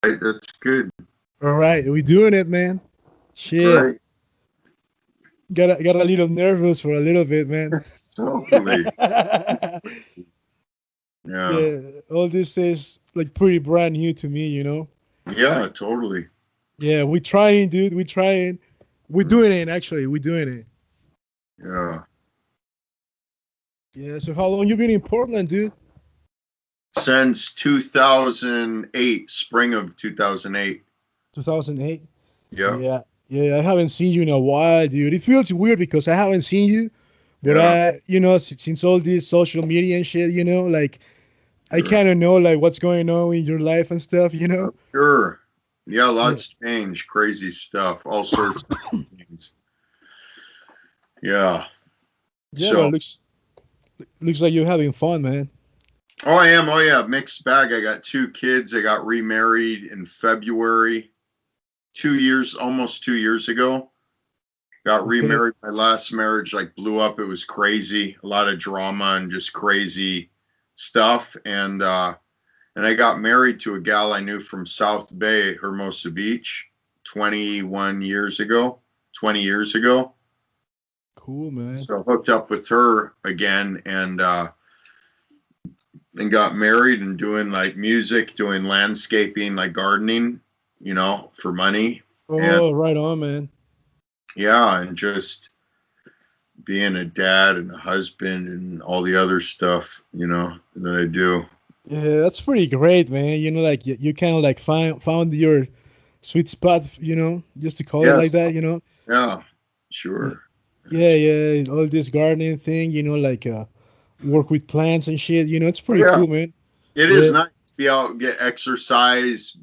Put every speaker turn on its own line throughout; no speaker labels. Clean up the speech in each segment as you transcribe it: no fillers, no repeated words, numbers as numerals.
That's good.
All right, we doing it, man. Shit,
Right.
got a little nervous for a little bit, man.
Totally. Yeah.
Yeah, all this is like pretty brand new to me, you know.
Yeah, totally.
Yeah, we trying, dude. We trying. We're doing it. Actually, we're doing it.
Yeah.
Yeah. So how long you been in Portland, dude?
Since 2008, spring of 2008.
2008.
Yeah.
Yeah. Yeah. I haven't seen you in a while, dude. It feels weird because I haven't seen you, but
Yeah.
since all this social media and shit, like I
Sure.
kind of know like what's going on in your life and stuff, you know.
Sure. Yeah,
Yeah.
lots changed, crazy stuff, all sorts of things. Yeah.
Yeah, but
So,
looks like you're having fun, man.
oh, I am. Oh, yeah. Mixed bag. I got two kids. I got remarried in February, 2 years, almost 2 years ago. Got
Okay.
remarried. My last marriage like blew up. It was crazy. A lot of drama and just crazy stuff. And I got married to a gal I knew from South Bay, Hermosa Beach, 21 years ago, 20 years ago.
Cool, man.
So hooked up with her again and got married and doing like music, doing landscaping, like gardening, for money. And
Oh, right on, man.
yeah, and just being a dad and a husband and all the other stuff, that I do.
Yeah, that's pretty great, man. Like you kind of like found your sweet spot, just to call it like
Yes.
that.
Yeah.
Yeah,
Sure.
yeah,
It's,
yeah. All this gardening thing, like work with plants and shit. It's
oh
pretty
yeah.
cool, man.
It is
Yeah,
nice to be out, get exercise,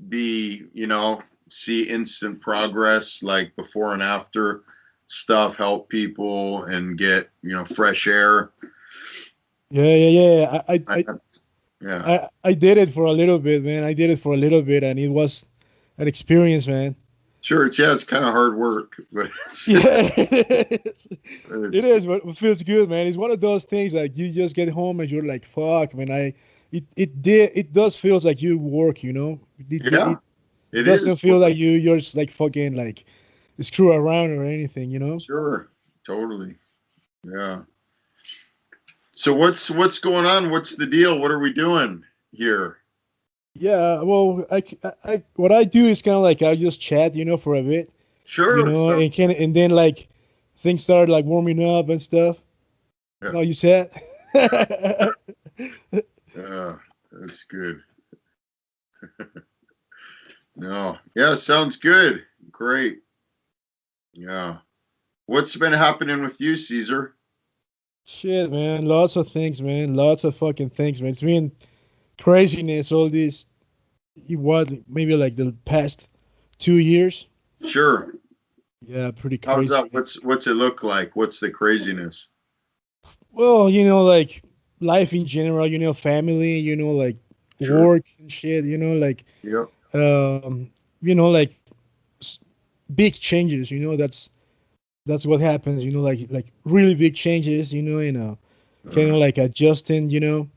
see instant progress, like before and after stuff, help people and get, fresh air.
yeah, yeah, yeah.
I, yeah.
I did it for a little bit, man. I did it for a little bit, and it was an experience, man.
Sure. It's kind of hard work, but
Yeah, it is. It
it's
is, but it feels good, man. It's one of those things like you just get home and you're like, "Fuck, man!" It does feels like you work,
yeah,
It
it
doesn't
is.
feel like you're just like fucking like screw around or anything.
Sure. Totally. Yeah. So what's going on? What's the deal? What are we doing here?
Yeah, well, what I do is kind of like I just chat, for a bit,
Sure. So,
and then like things start like warming up and stuff.
yeah.
No, you said.
Yeah. That's good. No. Yeah, sounds good. Great. Yeah. What's been happening with you, Caesar?
Shit, man, lots of things, man, lots of fucking things, man. It's been craziness all this. What maybe like the past 2 years.
Sure.
Yeah, pretty
How's
crazy,
that?
man.
What's it look like? What's the craziness?
Well, like life in general, family, like
Sure.
work and shit, like
Yep.
um, like s- big changes. That's what happens. Like really big changes. And kind
Uh,
of like adjusting, to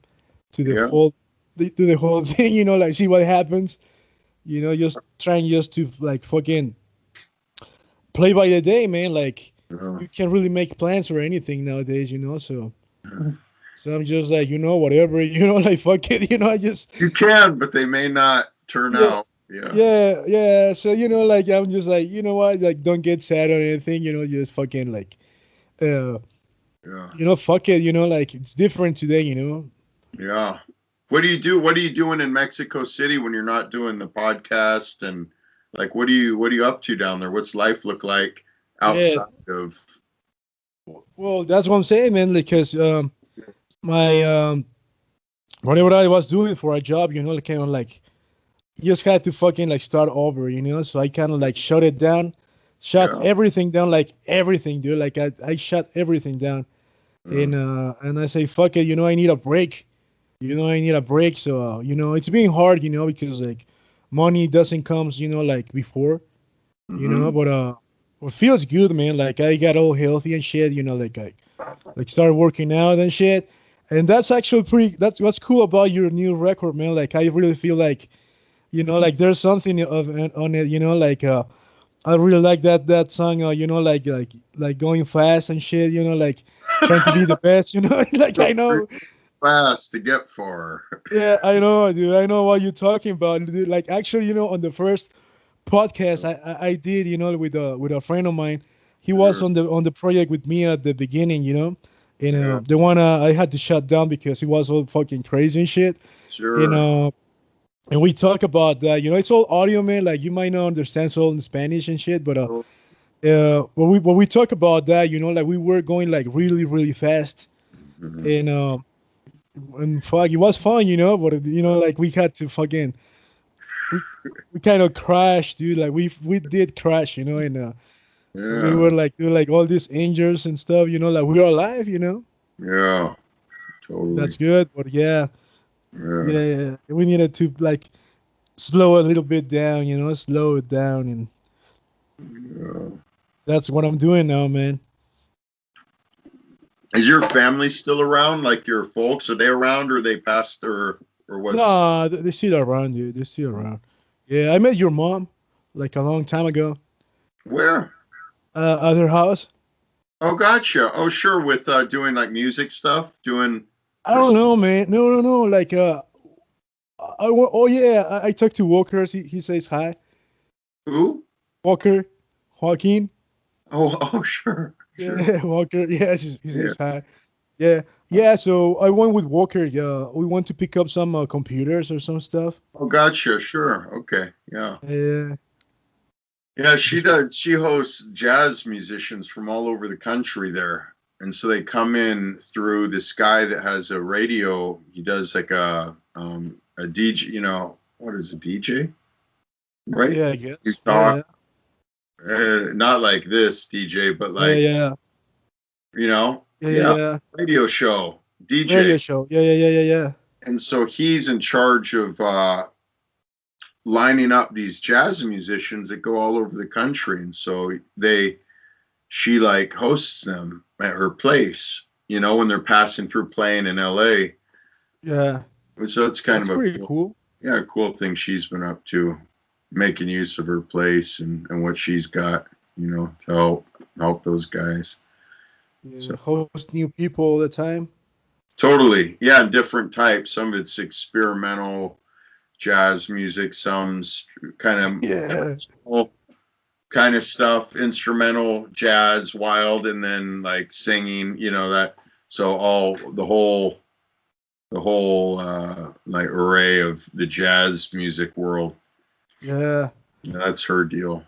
the
yeah.
whole to the whole thing. Like see what happens. Just trying just to like fucking play by the day, man. Like
Uh,
you can't really make plans or anything nowadays. So I'm just like, whatever, like fuck it, I just
you can, but they may not turn
yeah,
out. Yeah.
yeah. So like I'm just like, what, like don't get sad or anything, just fucking like uh
Yeah.
fuck it, like it's different today,
Yeah. What do you do? What are you doing in Mexico City when you're not doing the podcast? And like, what are you up to down there? What's life look like
Yeah.
outside of?
Well, that's what I'm saying, man, because my whatever I was doing for a job, like kind of like just had to fucking like start over, so I kind of like shut it down, shut
Yeah.
everything down, like everything, dude, like I shut everything down.
Uh,
And I say fuck it, I need a break. I need a break. So it's being hard, because like money doesn't comes, like before,
mm-hmm.
but it feels good, man. Like I got all healthy and shit, like I like started working out and shit. And that's actually pretty, that's what's cool about your new record, man. Like I really feel like You know, like there's something of on it. You know, like I really like that song. You know, like going fast and shit. You know, like trying to be the best. You know, like
Go
I
pretty
know.
fast to get far.
Yeah, I know, dude. I know what you're talking about, dude. Like actually, you know, on the first podcast I did, you know, with a friend of mine. He was
Sure,
on the project with me at the beginning, you know, and
yeah,
the one I had to shut down because he was all fucking crazy and shit, and
sure.
and we talk about that, you know, it's all audio, man. Like you might not understand so in Spanish and shit, but when we talk about that, you know, like we were going like really fast,
Mhm.
and fuck, it was fun, you know, but you know, like we had to fucking we we kind of crashed, dude. Like we did crash, you know, and
Yeah,
we were like all these angels and stuff, you know, like we were alive, you know.
yeah,
That's
totally.
good, but yeah,
Yeah,
yeah. We needed to like slow a little bit down, you know, slow it down, and
yeah.
that's what I'm doing now, man.
Is your family still around? Like your folks, are they around or they passed or what's
Nah, they're still around, dude. They're still around. Yeah, I met your mom like a long time ago
where?
at her house.
Oh, gotcha. Oh, sure. With doing like music stuff, doing
I
or
don't know, man. No, no, no. Like, oh yeah, I talked to Walker. He says hi.
who?
Walker, Joaquin.
Oh, oh, sure, sure.
Yeah, Walker. Yeah, he
Yeah.
says hi. Yeah, yeah. So I went with Walker. Yeah, we went to pick up some computers or some stuff.
Oh, gotcha. Sure. Okay. Yeah.
Yeah,
Yeah, she
just
does. She hosts jazz musicians from all over the country there. And so they come in through this guy that has a radio. He does like a DJ, what is a DJ? Right?
yeah, I
You
guess. Yeah,
talk
yeah,
not like this DJ, but
yeah,
like,
yeah, yeah, yeah,
yeah,
yeah.
radio show, DJ.
Radio show. Yeah, yeah, yeah, yeah, yeah.
And so he's in charge of lining up these jazz musicians that go all over the country. And so she like hosts them at her place, when they're passing through playing in LA.
Yeah,
So it's kind
that's
of a
pretty
cool,
cool.
yeah, cool thing she's been up to, making use of her place and what she's got, to help those guys. So
Yeah, host new people all the time.
totally, yeah, different types. Some of it's experimental jazz music, some's kind
Yeah,
of kind of stuff, instrumental jazz, wild, and then like singing, that. So the whole like array of the jazz music world.
yeah.
That's her deal.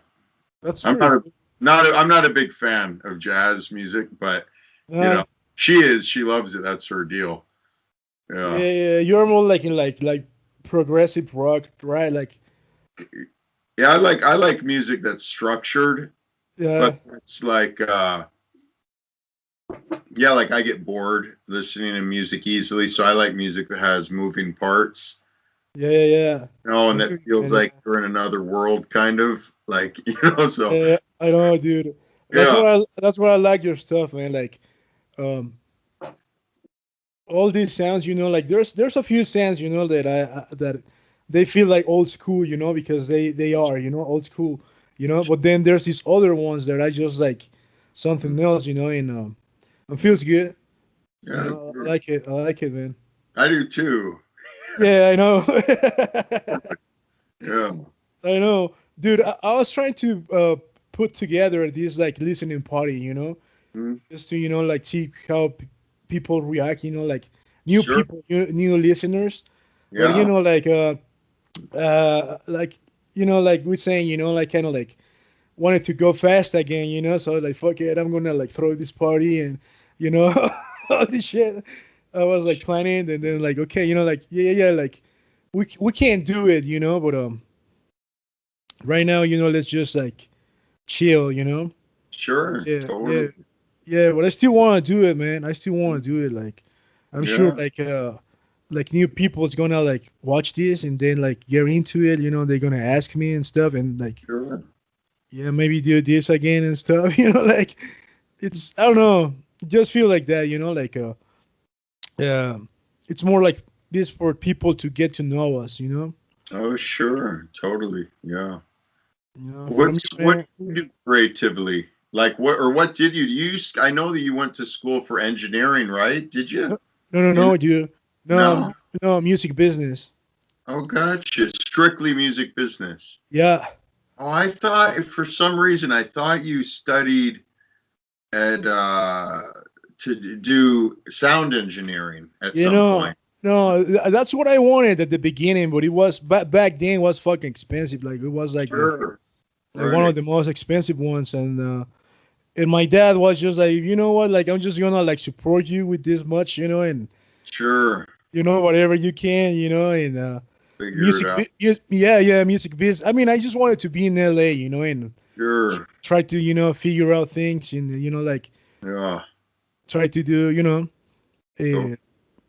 That's
I'm
pretty cool.
I'm not a big fan of jazz music, but you know
Yeah,
she is. She loves it. That's her deal.
yeah,
Yeah,
yeah. You're more like in like progressive rock, right? Like,
yeah. I like music that's structured, but
yeah,
it's like yeah, like I get bored listening to music easily, so I like music that has moving parts,
yeah, yeah, yeah. I
and that
hear you,
feels
man.
like we're in another world, kind of like so
Yeah, I know, dude.
yeah,
That's what I like your stuff, man. Like, um, all these sounds, you know, like there's a few sounds, you know, that that they feel like old school, you know, because they are, you know, old school, you know. But then there's these other ones that I just like something else, you know, and it feels good, you
yeah,
know. I like it. I like it, man.
I do too.
Yeah, I know.
Yeah,
I know, dude. I was trying to put together this like listening party, you know,
mm,
just to like see how people react, you know, like new
sure,
people, new listeners. But
yeah,
like like we're saying, like kind of like wanted to go fast again, so like fuck it, I'm gonna like throw this party and you know all this shit. I was like planning, and then like okay, like yeah, like we can't do it, but right now, let's just like chill,
sure,
yeah, yeah,
totally,
yeah. But I still want to do it, man. I still want to do it. Like I'm sure
yeah,
like new people is gonna like watch this and then like get into it, they're gonna ask me and stuff, and like
sure,
yeah, maybe do this again and stuff. Like it's I don't know, just feel like that. Like yeah, it's more like this for people to get to know us.
Oh, sure, totally, yeah.
For me,
What
man.
do you do creatively? Like what did you use? I know that you went to school for engineering, right? Did you?
No, no, no,
In
no, dude. No,
no?
no, music business.
Oh, gotcha. Strictly music business.
Yeah.
Oh, I thought for some reason I thought you studied at to do sound engineering at
You
some
know,
point.
no, that's what I wanted at the beginning, but it was back then it was fucking expensive. Like it was
Sure.
like one
Right.
of the most expensive ones, and my dad was just like, you know what, like I'm just gonna like support you with this much, and
Sure.
whatever you can, and
Figure it out.
yeah, yeah, music biz. I mean, I just wanted to be in LA, and
Sure.
try to figure out things and like
Yeah.
try to do
So
uh,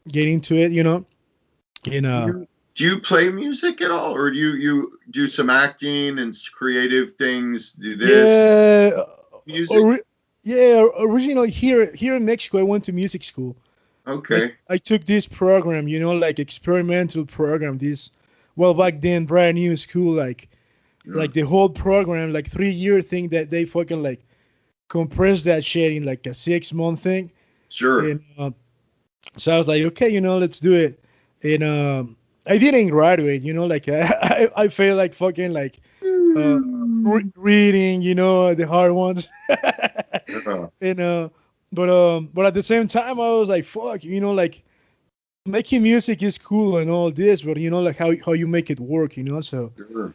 get into it, and
do you play music at all, or do you do some acting and creative things? Do this
yeah,
music?
ori- yeah. Originally here in Mexico, I went to music school. Like
Okay.
I took this program, like experimental program. This well back then brand new school,
Yeah.
the whole program, like 3 year thing that they fucking like compressed that shit in like a 6 month thing.
Sure.
And so I was like, okay, let's do it. And I didn't graduate, like I feel like fucking like uh, reading, the hard ones.
Yeah.
And but at the same time, I was like, fuck, like making music is cool and all this, but like how you make it work, So
Sure.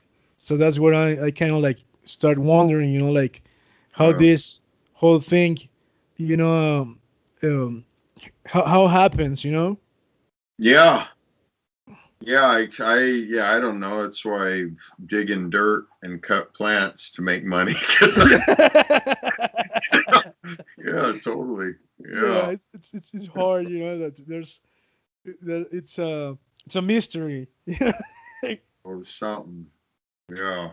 that's what I kind of like start wondering, like how
Yeah.
this whole thing, you know, um, how happens,
Yeah. Yeah, yeah, I don't know. That's why I dig in dirt and cut plants to make money. Yeah, totally.
Yeah,
Yeah,
it's hard, that there's that it's a mystery.
or something. Yeah,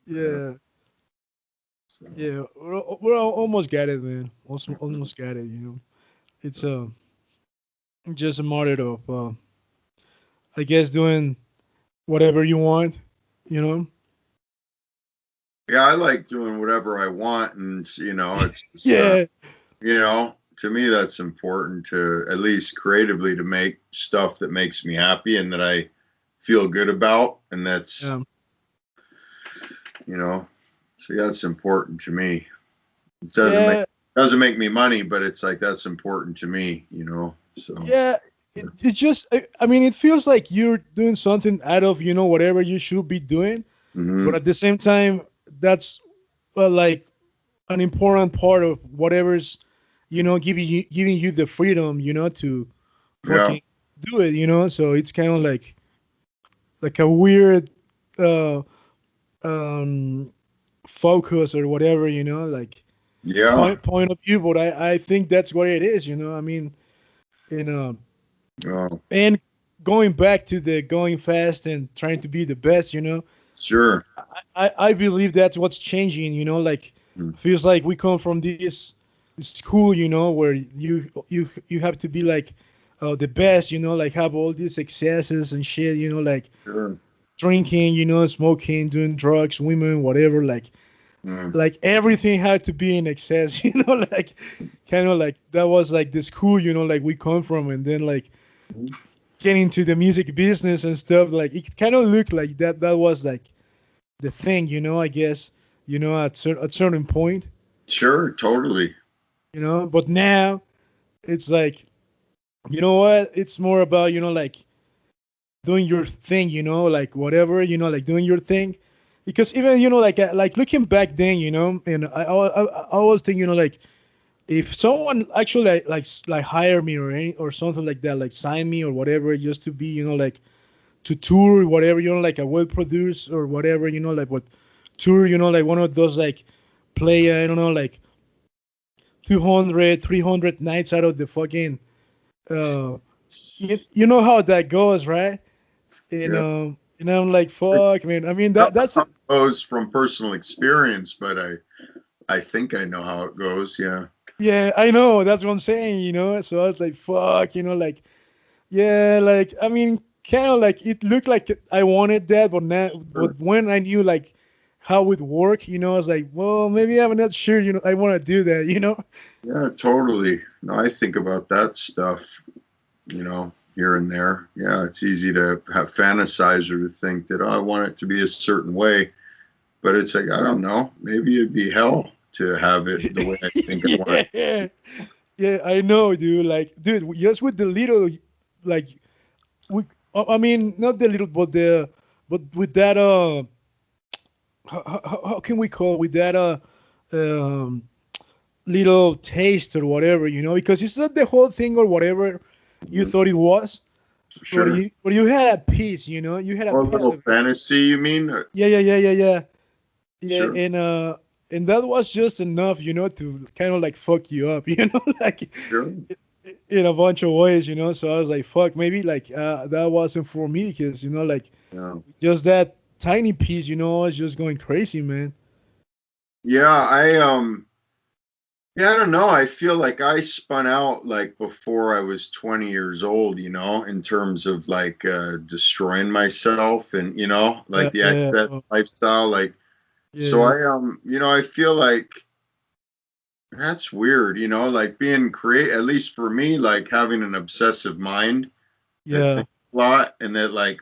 yeah.
Yeah,
So,
yeah, almost got it, man. Also, almost got it. It's just a matter of I guess doing whatever you want. You know.
yeah, I like doing whatever I want, and it's just,
Yeah.
to me that's important to at least creatively to make stuff that makes me happy and that I feel good about, and that's
Yeah.
you know, so that's important to me. It
Yeah.
doesn't make me money, but it's like that's important to me, So
Yeah. It's just. I mean, it feels like you're doing something out of whatever you should be doing, but
hmm
at the same time, that's like an important part of whatever's giving you the freedom to
yeah,
fucking do it, so it's kind of like a weird uh um focus or whatever, like
yeah,
point of view, but I think that's what it is, I mean, you know
oh,
and going back to the going fast and trying to be the best,
sure,
I believe that's what's changing, like
Mm.
feels like we come from this school, where you have to be like the best, like have all these successes and shit, like
Sure,
drinking, smoking, doing drugs, women, whatever,
Mm.
like everything had to be in excess, like kind of like that was like the school, like we come from, and then like getting into the music business and stuff, like it kind of looked like that was like the thing, I guess, at certain point,
Sure, totally,
but now it's like, you know what, it's more about, like doing your thing, like whatever, like doing your thing, because even like looking back then, and I always think, like if someone actually like hire me or something like that, like sign me or whatever, just to be, like to tour whatever, like a well produced or whatever, like what tour, like one of those like play, I don't know, like 200, 300 nights out of the fucking uh you know how that goes, right? and
yeah.
um and I'm like, fuck, man, I mean
I don't know
that's
how it goes from personal experience, but I think I know how it goes. Yeah,
yeah, I know, that's what I'm saying, so I was like, fuck, like, yeah, like, I mean, kind of like it looked like I wanted that, but now,
Sure.
but when I knew like how it worked, I was like, well, maybe I'm not sure, I want to do that.
Yeah, totally. No, I think about that stuff, here and there. Yeah, it's easy to have fantasize or to think that, oh, I want it to be a certain way. But it's like, I don't know. Maybe it'd be hell to have it the way I think I want
Yeah, yeah, I know, dude. Like, dude, just with the little, like, we, I mean, not the little, but with that, how can we call with that, um, little taste or whatever, because it's not the whole thing or whatever
it.
you thought it was,
Sure.
but you had a piece, you had a
Or a
piece
little
of it.
fantasy, you mean?
Yeah, yeah, yeah, yeah, yeah, yeah,
Sure.
and that was just enough, to kind of like fuck you up, like
Sure.
in a bunch of ways, So I was like, fuck, maybe like that wasn't for me because like
Yeah.
just that tiny piece, I was just going crazy, man.
Yeah, yeah, I don't know. I feel like I spun out like before I was 20 years old, in terms of like destroying myself and, like
Yeah,
the
yeah,
excess lifestyle. Like, so
yeah,
I feel like that's weird, like being create, at least for me, like having an obsessive mind that
yeah.
thinks a lot and that like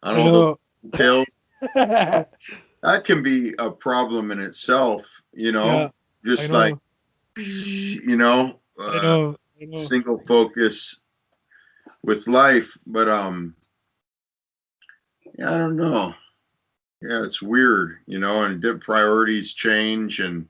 on
I
all those
know.
details, that can be a problem in itself,
Yeah, I
just like,
know. I
uh,
know. I know.
single focus with life. But yeah, I don't know. Yeah, it's weird, and priorities change, and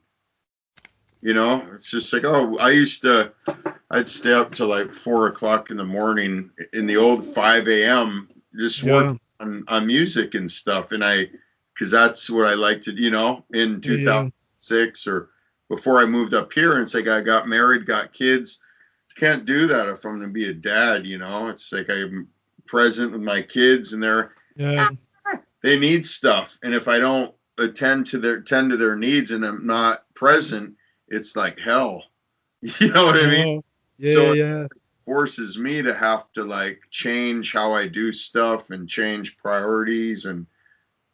it's just like, oh, I'd stay up till like 4 o'clock in the morning in the old 5 a.m. just
Yeah,
working on music and stuff, and because that's what I like to, in
yeah, yeah,
2006 or before I moved up here, and it's like I got married, got kids. Can't do that if I'm going to be a dad. It's like I'm present with my kids, and
yeah.
they need stuff, and if I don't attend to their needs and I'm not present, it's like hell. You know what
I
I mean?
know. Yeah,
So it
yeah.
forces me to have to like change how I do stuff and change priorities, and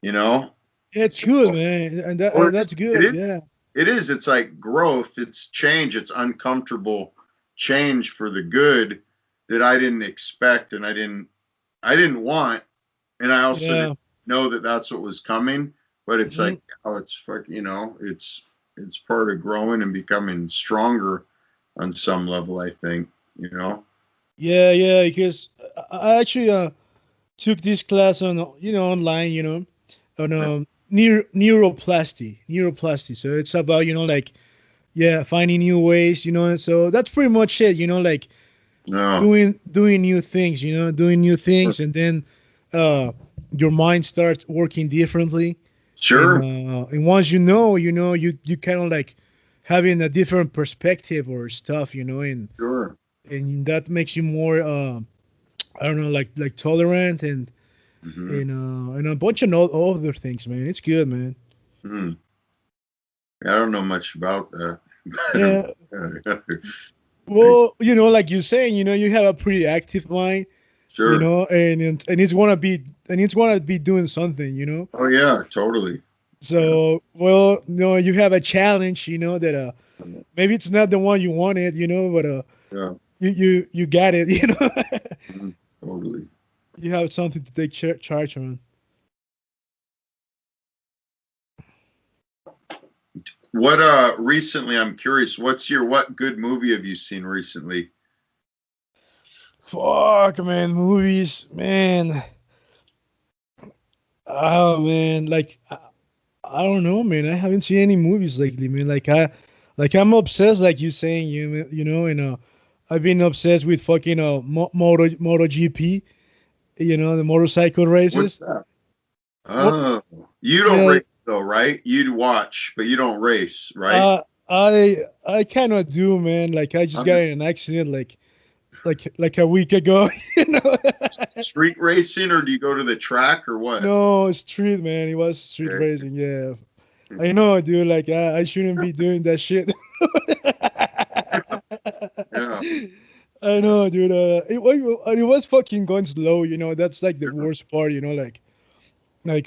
you know
Yeah, it's
so
good, man,
or
and that's
it
good.
is
Yeah,
it's like growth, it's change, it's uncomfortable change for the good that I didn't expect, and I didn't want, and I also didn't
yeah.
know that that's what was coming. But it's
Mhm.
like, oh, it's fuck, it's part of growing and becoming stronger on some level. I think,
Yeah, yeah. Because I actually took this class on online, on neuroplasty. So it's about like finding new ways, and so that's pretty much it. Like
No,
doing new things, doing new things, and then uh, your mind starts working differently,
sure,
and once you kind of like having a different perspective or stuff,
sure.
and that makes you more I don't know, like tolerant
Hmm.
and a bunch of other things, man. It's good, man.
Hmm. I don't know much about that. I don't
Yeah.
know.
Well, like you're saying, you have a pretty active mind,
Sure.
and it's gonna be doing something,
Oh yeah, totally. Yeah.
So, well, you have a challenge, that maybe it's not the one you wanted, but
Yeah.
you got it,
Mhm. Totally.
you have something to take charge on.
What recently, I'm curious, what good movie have you seen recently?
Fuck, man, movies, man. Oh man, like I don't know, man. I haven't seen any movies lately, man. I'm obsessed, like you saying, and I've been obsessed with fucking Moto GP, the motorcycle
What's
races.
that?
What?
Oh, you don't
Yeah,
race though, right? You'd watch, but you don't race, right?
I kind of do, man. Like I just
I'm
got
just
in an accident, like a week ago,
street racing, or do you go to the track, or what?
No, street, man. It was street
Okay.
racing. Yeah, I know, dude. Like I shouldn't be doing that shit.
Yeah.
I know, dude. It was fucking going slow. That's like the
Sure.
worst part. Like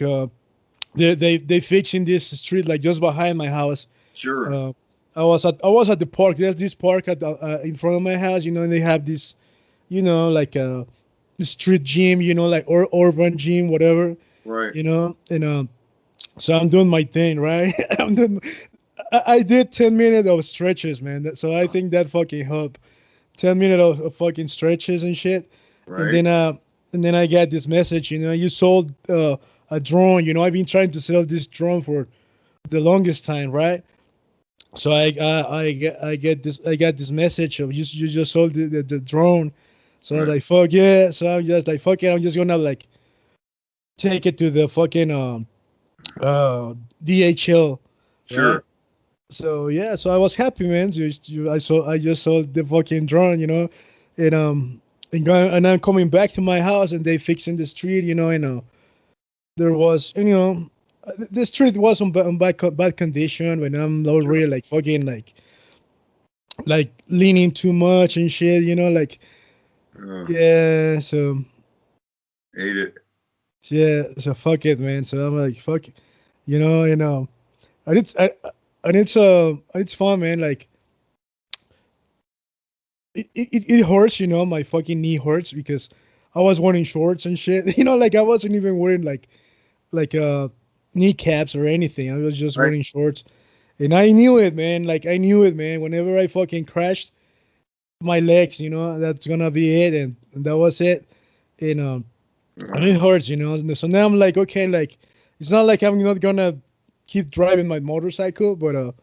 they fixing this street like just behind my house.
Sure.
Uh, I was at the park. There's this park in front of my house. And they have this, like street gym. Like urban gym, whatever.
Right.
And so I'm doing my thing, right? I did 10 minutes of stretches, man. So I think that fucking helped. 10 minutes of fucking stretches and shit, and
Right.
then I got this message. You sold a drone. I've been trying to sell this drone for the longest time, right? So I got this message of you just sold the drone. So I'm
Right.
like, fuck yeah. So I'm just like, fuck it. I'm just gonna like take it to the fucking DHL, right?
Sure.
So yeah, so I was happy, man. I just saw the fucking drone, and and I'm coming back to my house, and they fixing the street, and there was, the street was on bad condition when I'm
Sure.
already like fucking like leaning too much and shit, like
Uh,
yeah, so
ate it.
yeah, so fuck it, man. So I'm like fuck, it, and and it's I, and it's fun, man. Like it hurts, my fucking knee hurts because I was wearing shorts and shit. Like I wasn't even wearing like kneecaps or anything. I was just
Right.
wearing shorts. And I knew it, man. Like I knew it, man. Whenever I fucking crashed my legs, that's gonna be it, and that was it. And and
Uh,
it hurts, So now I'm like, okay, like it's not like I'm not gonna keep driving my motorcycle, but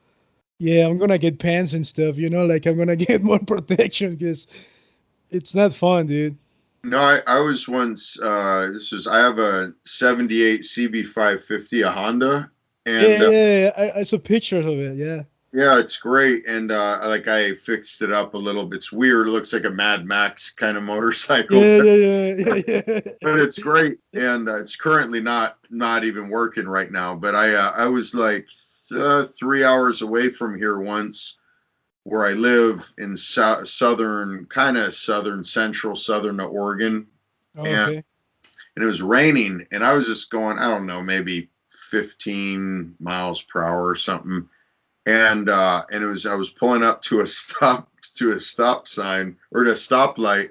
yeah, I'm gonna get pants and stuff, like I'm gonna get more protection because it's not fun, dude.
no, I was once. I have a '78 CB 550, a Honda,
Yeah,
and
yeah, yeah. I saw pictures of it. Yeah.
yeah, it's great. And like I fixed it up a little bit. It's weird. It looks like a Mad Max kind of motorcycle,
Yeah, yeah, yeah, yeah,
but it's great.
yeah.
And it's currently not even working right now. But I was like 3 hours away from here once, where I live in southern, kind of southern, central, southern Oregon,
Oh,
and
okay.
it was raining, and I was just going, I don't know, maybe 15 miles per hour or something, and it was I was pulling up to a stop sign or to a stoplight,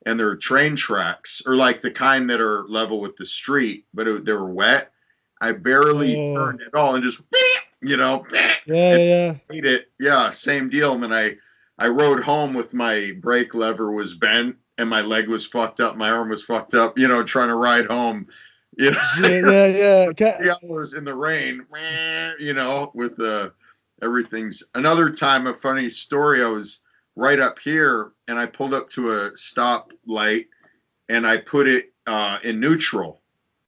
and there were train tracks, or like the kind that are level with the street, but they were wet. I barely
Oh,
turned at all and just,
yeah,
and
yeah,
ate it. Yeah, same deal. And then I rode home with my brake lever was bent and my leg was fucked up, my arm was fucked up. Trying to ride home. You know,
yeah, yeah, yeah.
3 hours in the rain. With the everything's another time. A funny story. I was right up here and I pulled up to a stop light and I put it in neutral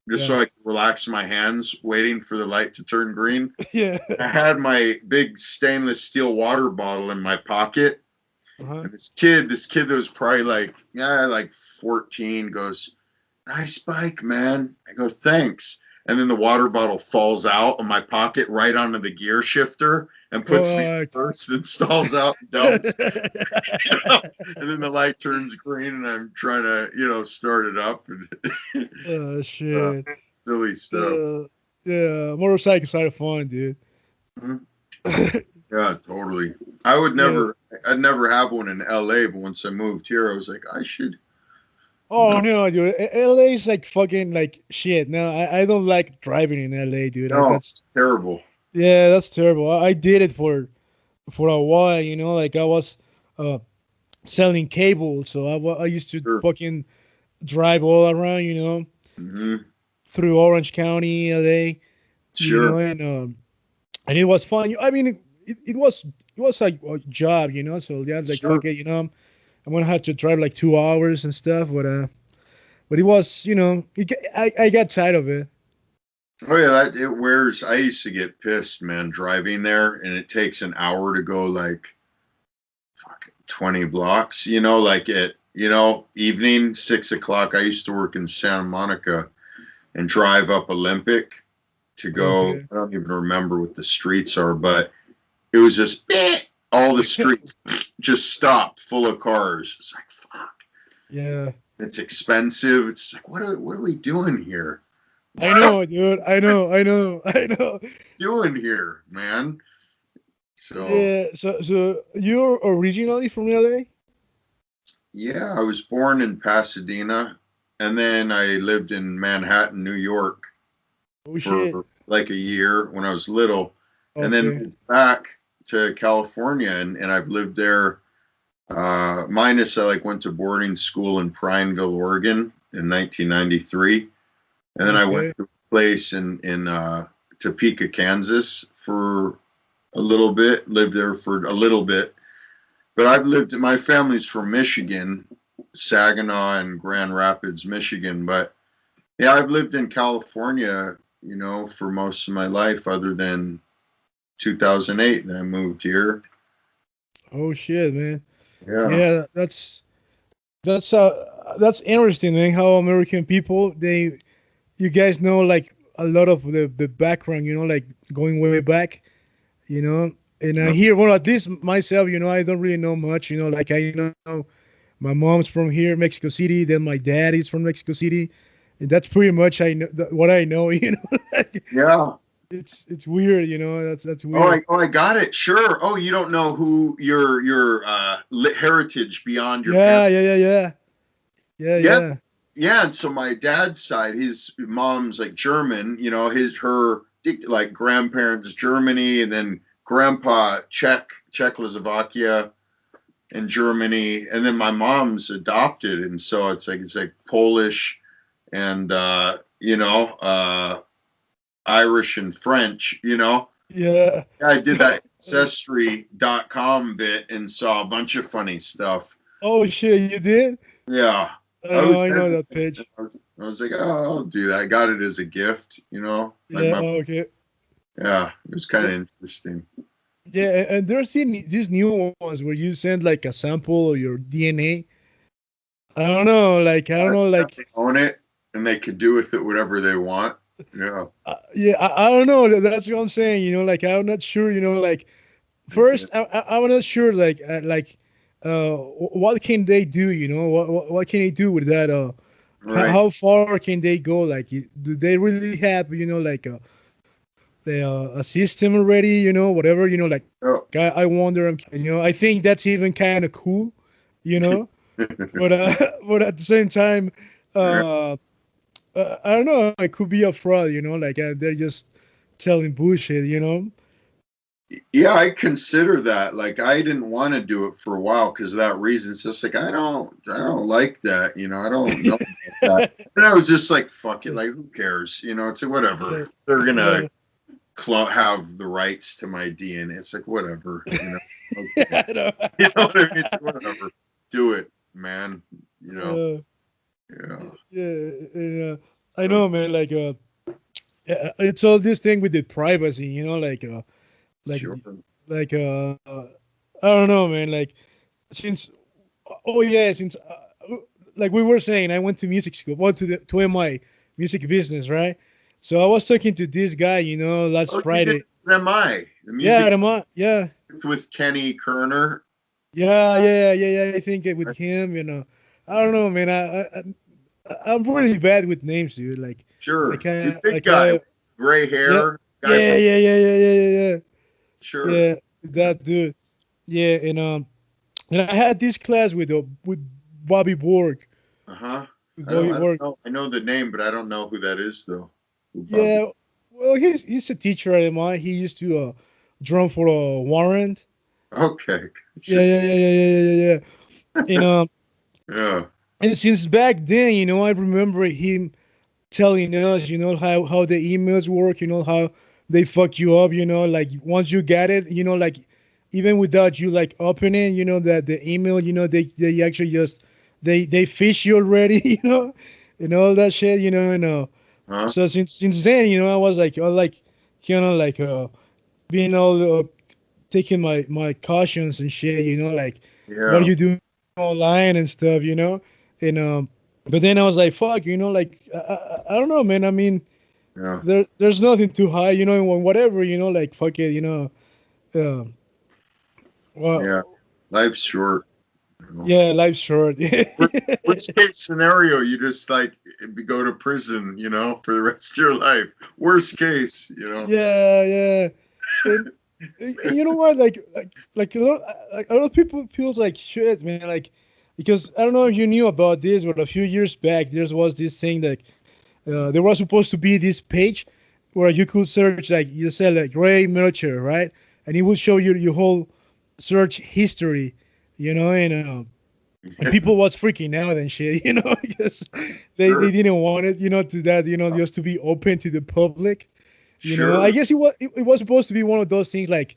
just
Yeah,
so I could relax my hands waiting for the light to turn green.
yeah.
I had my big stainless steel water bottle in my pocket.
Uh-huh.
And this kid that was probably like 14 goes, "Nice bike, man." I go, "Thanks." And then the water bottle falls out of my pocket right onto the gear shifter and puts me
Fuck.
first and stalls out and dumps. And then the light turns green and I'm trying to, start it up and
Oh
uh,
shit.
silly stuff.
Yeah, yeah. Motorcycles are fun, dude.
Mhm. Yeah, totally. I would
Yeah.
never, I'd never have one in LA, but once I moved here, I was like, I should, you
Oh
know,
no, dude. LA is like fucking like shit. No, I don't like driving in LA, dude.
no,
That's
it's terrible.
yeah, that's terrible. I did it for a while, like I was uh selling cable, so I used to
Sure.
fucking drive all around,
Hmm.
through Orange County, LA,
Sure.
and it was fun. I mean, it was like a job, So yeah, like fuck
Sure.
it, I'm gonna have to drive like 2 hours and stuff, but it was, I got tired of it.
Oh yeah, it wears. I used to get pissed, man, driving there, and it takes an hour to go like fucking 20 blocks. Like at evening 6 o'clock. I used to work in Santa Monica and drive up Olympic to go.
Okay.
I don't even remember what the streets are, but it was just all the streets just stopped full of cars. It's like, fuck.
Yeah.
It's expensive. It's like, what are we doing here?
I know, dude. I know.
Doing here, man? So
Yeah. So you're originally from LA?
yeah, I was born in Pasadena, and then I lived in Manhattan, New York,
Oh shit.
for like a year when I was little, and then
Okay.
moved back to California, and I've lived there. Minus, I like went to boarding school in Prineville, Oregon, in 1993, and then I went
Okay.
to a place in Topeka, Kansas, for a little bit. Lived there for a little bit, but I've lived. My family's from Michigan, Saginaw and Grand Rapids, Michigan. But yeah, I've lived in California, for most of my life, other than 2008. Then I moved here.
Oh shit, man.
Yeah.
Yeah, that's interesting, man. How American people you guys know like a lot of the background, like going way back, you know. And I hear well at least myself, I don't really know much, like I know my mom's from here, Mexico City, then my dad is from Mexico City. And that's pretty much I know what I know, Like,
Yeah.
it's weird, that's
Oh,
weird.
I got it. Sure. Oh, you don't know who your heritage beyond your
Yeah,
parents.
yeah, yeah, yeah. Yeah,
Yeah,
yeah.
yeah. And so my dad's side, his mom's like German. Her like grandparents Germany, and then grandpa Czechoslovakia, and Germany, and then my mom's adopted, and so it's like Polish and Irish and French.
Yeah.
I did that ancestry.com bit and saw a bunch of funny stuff.
Oh shit, you did?
Yeah.
I know, I know that page.
I was like, oh, I'll do that. I got it as a gift, like
Yeah, okay.
yeah, it was kind of interesting.
Yeah, and there's these new ones where you send like a sample of your DNA. I don't know, like I don't know, like
They own it and they could do with it whatever they want. Yeah.
yeah, I don't know. That's what I'm saying. Like I'm not sure. Like first, I'm not sure. What can they do? What can they do with that?
Right.
How far can they go? Like, do they really have like a system already? Whatever. Like
Oh.
I wonder. I think that's even kind of cool. You know, but but at the same time,
Yeah.
uh, I don't know. It could be a fraud. Like they're just telling bullshit.
Yeah, I consider that. Like, I didn't want to do it for a while because of that reason. It's just like I don't like that. I don't know about that. And I was just like, fuck it. Like, who cares? It's like
Yeah,
whatever. They're gonna
yeah,
have the rights to my DNA. It's like whatever. Okay.
I know.
You know what I mean? It's like, whatever. Do it, man.
Uh,
Yeah.
yeah, I know, man. Like, it's all this thing with the privacy, like,
Sure.
like, I don't know, man. Like, since, oh yeah, since, like we were saying, I went to music school, well, to MI, music business, right? So I was talking to this guy, last
Oh, you did
Friday.
MI, the
Yeah,
music
yeah,
with Kenny Kerner.
yeah. I think it with him, I don't know, man. I'm really bad with names, dude.
Sure. The big guy, gray
Yeah,
hair, guy from
yeah.
sure.
Yeah, that dude. Yeah, and I had this class with Bobby Borg.
Uh-huh.
With
I don't
Bobby
I don't
Borg.
know. I know the name, but I don't know who that is though. Who Bobby.
Yeah, well, he's a teacher at MI. He used to drum for Warrant.
Okay.
Yeah,
Sure.
yeah. And
Yeah.
and since back then, I remember him telling us, how the emails work, how they fuck you up, like once you get it, like even without you like opening, that the email, they actually just they fish you already, and all that shit,
Huh?
so since then, I was like, like being all taking my cautions and shit, like what are
Yeah.
you doing online and stuff, and but then I was like, fuck, like I don't know, man. I mean,
Yeah.
there's nothing too high, and whatever, like fuck it, um, Well,
Yeah, life's short. You know.
yeah, life's short.
Worst, worst case scenario, you just like go to prison, for the rest of your life. Worst case.
Yeah, yeah. And you know what? Like a lot of people feels like shit, man. Like because I don't know if you knew about this, but a few years back there was this thing that there was supposed to be this page where you could search like you said like Ray Melcher, right? And it will show you your whole search history, and people was freaking out and shit, because they
Sure.
didn't want it, to that, just to be open to the public. I
Sure.
guess it was supposed to be one of those things like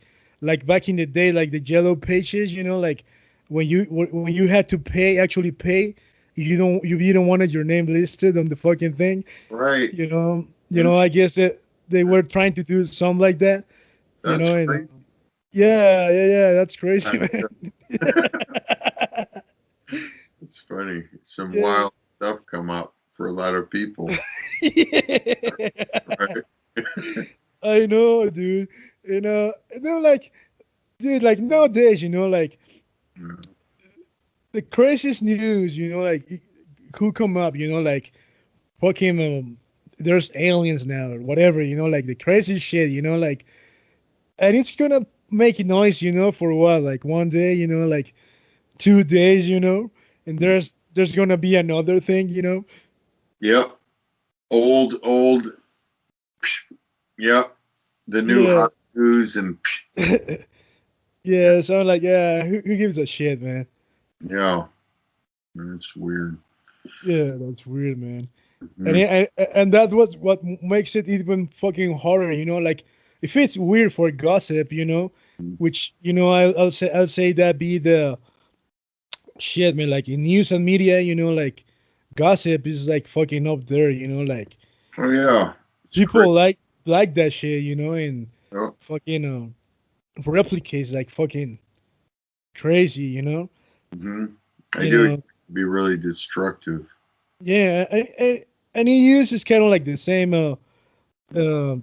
back in the day, like the yellow pages, like when you had to actually pay, you don't wanted your name listed on the fucking thing,
Right.
I guess that they were trying to do something like that,
That's
and
crazy.
yeah, yeah, yeah, that's crazy, man.
It's funny. Some
Yeah.
wild stuff come up for a lot of people. Right.
I know, dude. And they're like, dude, like nowadays, like
Yeah.
the craziest news, like it could come up, like fucking there's aliens now or whatever, like the crazy shit, like, and it's gonna make noise, for what, like one day, like 2 days, and there's gonna be another thing,
Yep. Old. Yep. The new
Yeah.
hot news and yeah,
Yeah, so I'm like, yeah, who gives a shit, man?
yeah. That's weird.
Yeah, that's weird, man. And
Mhm.
and that was what makes it even fucking harder, like if it's weird for gossip, which I'll say that be the shit, man. Like in news and media, like gossip is like fucking up there, like
Oh yeah. It's crazy.
people like that shit, and
Oh,
fucking replicates like fucking crazy,
hmm I
you
do. It
know.
can be really destructive.
Yeah, and he uses kind of like the uh,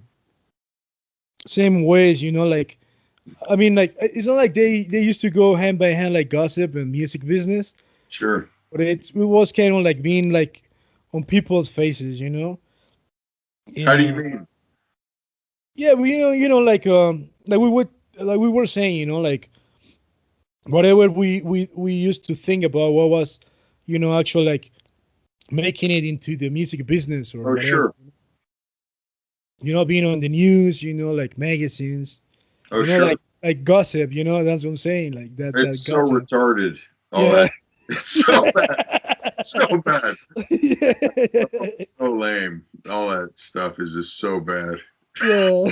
same ways, like I mean, like it's not like they used to go hand by hand like gossip and music business,
Sure.
but it was kind of like being like on people's faces,
How do you
and
mean?
yeah, we like we were saying, like whatever we used to think about what was, actually like making it into the music business or
Oh,
whatever,
sure.
being on the news, like magazines,
Oh, sure.
like gossip, that's what I'm saying, like that
It's so
gossip.
retarded. All
Yeah.
that. It's so bad. So bad.
Yeah.
So lame. All that stuff is just so bad.
Yeah.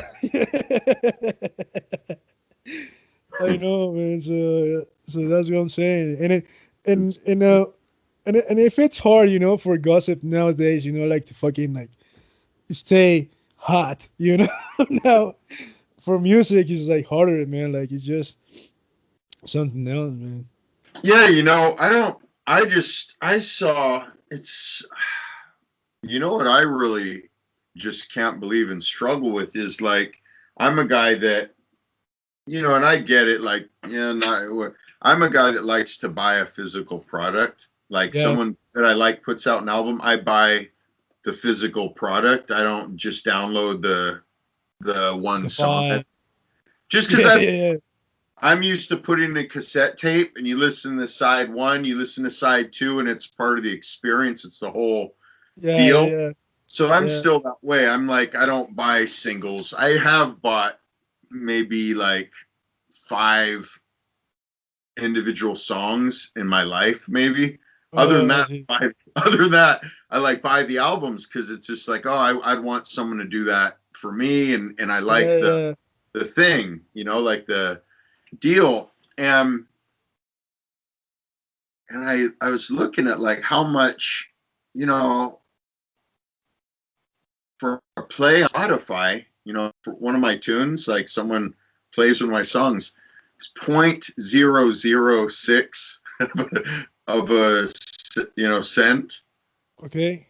I know, man. So that's what I'm saying.
It's
And if it's hard, for gossip nowadays, like to fucking like stay hot, now for music it's like harder, man. Like it's just something else, man.
yeah. I don't. I saw. It's. What I really just can't believe and struggle with is like I'm a guy that and I get it. Like, I'm a guy that likes to buy a physical product. Like
Yeah.
someone that I like puts out an album, I buy the physical product. I don't just download the one
The
song.
file.
Just because
Yeah,
that's
yeah,
I'm used to putting a cassette tape and you listen to side one, you listen to side two, and it's part of the experience. It's the whole
yeah,
deal.
yeah,
So I'm
yeah,
still that way. I'm like, I don't buy singles. I have bought maybe like five individual songs in my life, maybe. Other than
oh, I
that,
see.
other than that, I like buy the albums because it's just like, oh, I'd want someone to do that for me, and I like
Yeah,
the
yeah,
the thing, like the deal. And I was looking at like how much, you know, for a play on Spotify, for one of my tunes, like someone plays one of my songs, it's 0.006 of a cent.
okay.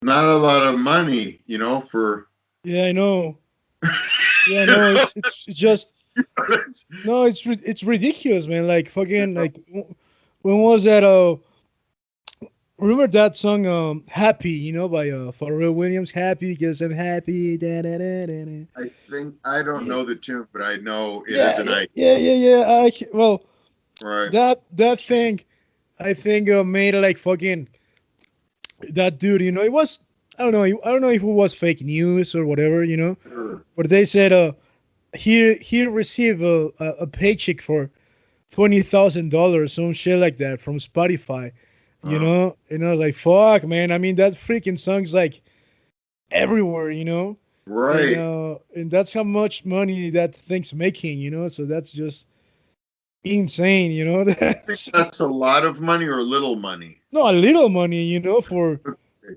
Not a lot of money, for
Yeah, I know. Yeah, I know. It's just. No, it's ridiculous, man. Like fucking like when was that? Remember that song, "Happy"? You know, by Pharrell Williams. Happy because I'm happy. Da, da, da, da, da.
I think I don't
Yeah,
know the tune, but I know it is
yeah,
a
yeah,
nice.
yeah. Well,
Right.
that thing, I think made like fucking that dude. You know, it was. I don't know if it was fake news or whatever. You know,
Sure.
but they said he received a paycheck for $20,000, some shit like that from Spotify, you
Uh,
know. And I was like, fuck, man. I mean, that freaking song's like everywhere, you know.
right.
And that's how much money that thing's making, you know. So that's just insane, you know.
I think that's a lot of money or little money.
No, a little money, you know,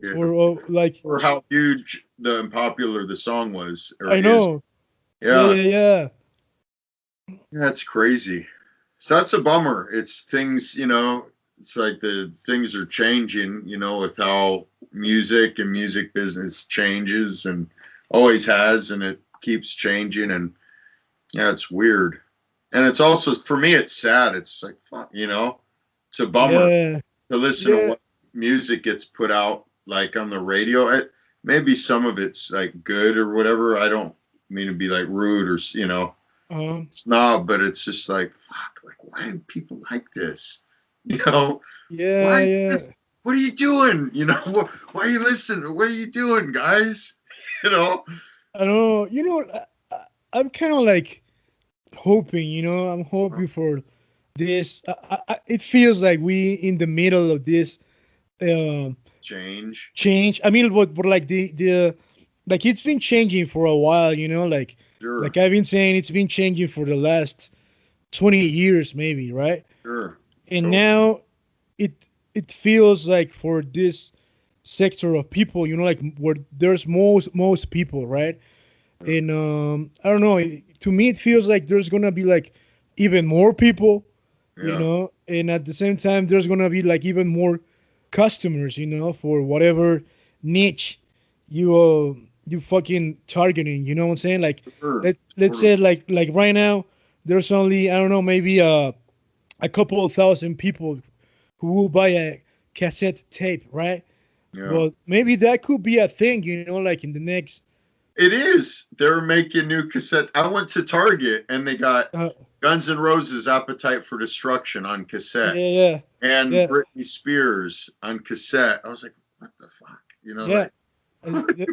Yeah.
for like
Or how huge the and popular the song was or
I
is.
know, yeah,
Yeah,
yeah, yeah,
that's crazy. So that's a bummer. It's things, it's like the things are changing, with how music and music business changes and always has, and it keeps changing. And yeah, it's weird. And it's also, for me, it's sad. It's like, fuck, it's a bummer
yeah,
to listen to
yeah.
what music gets put out, like on the radio. Maybe some of it's like good or whatever. I don't mean to be like rude or,
Um,
snob, but it's just like, fuck, like, why do people like this? You know, why
yeah,
is
yeah.
this? What are you doing? Why are you listening? What are you doing, guys? You know,
I don't know. You know, I'm kind of like hoping, you know, I'm hoping for this. It feels like we in the middle of this um
change.
change. I mean, but like the like it's been changing for a while, you know, like
Sure,
I've been saying, it's been changing for the last 20 years, maybe, right?
sure.
And
So,
now it it feels like for this sector of people, you know, like where there's most people, right? And I don't know. To me, it feels like there's gonna be like even more people, you
yeah,
know, and at the same time, there's gonna be like even more customers, you know, for whatever niche you fucking targeting. You know what I'm saying? Like
sure.
let's
Sort of.
say like right now, there's only, I don't know, maybe a couple of thousand people who will buy a cassette tape, right?
Yeah.
But maybe that could be a thing, you know, like in the next.
It is. They're making new cassette. I went to Target and they got
Uh,
Guns N' Roses Appetite for Destruction on cassette
yeah, yeah,
and
yeah,
Britney Spears on cassette. I was like, what the fuck?
yeah.
Like,
And,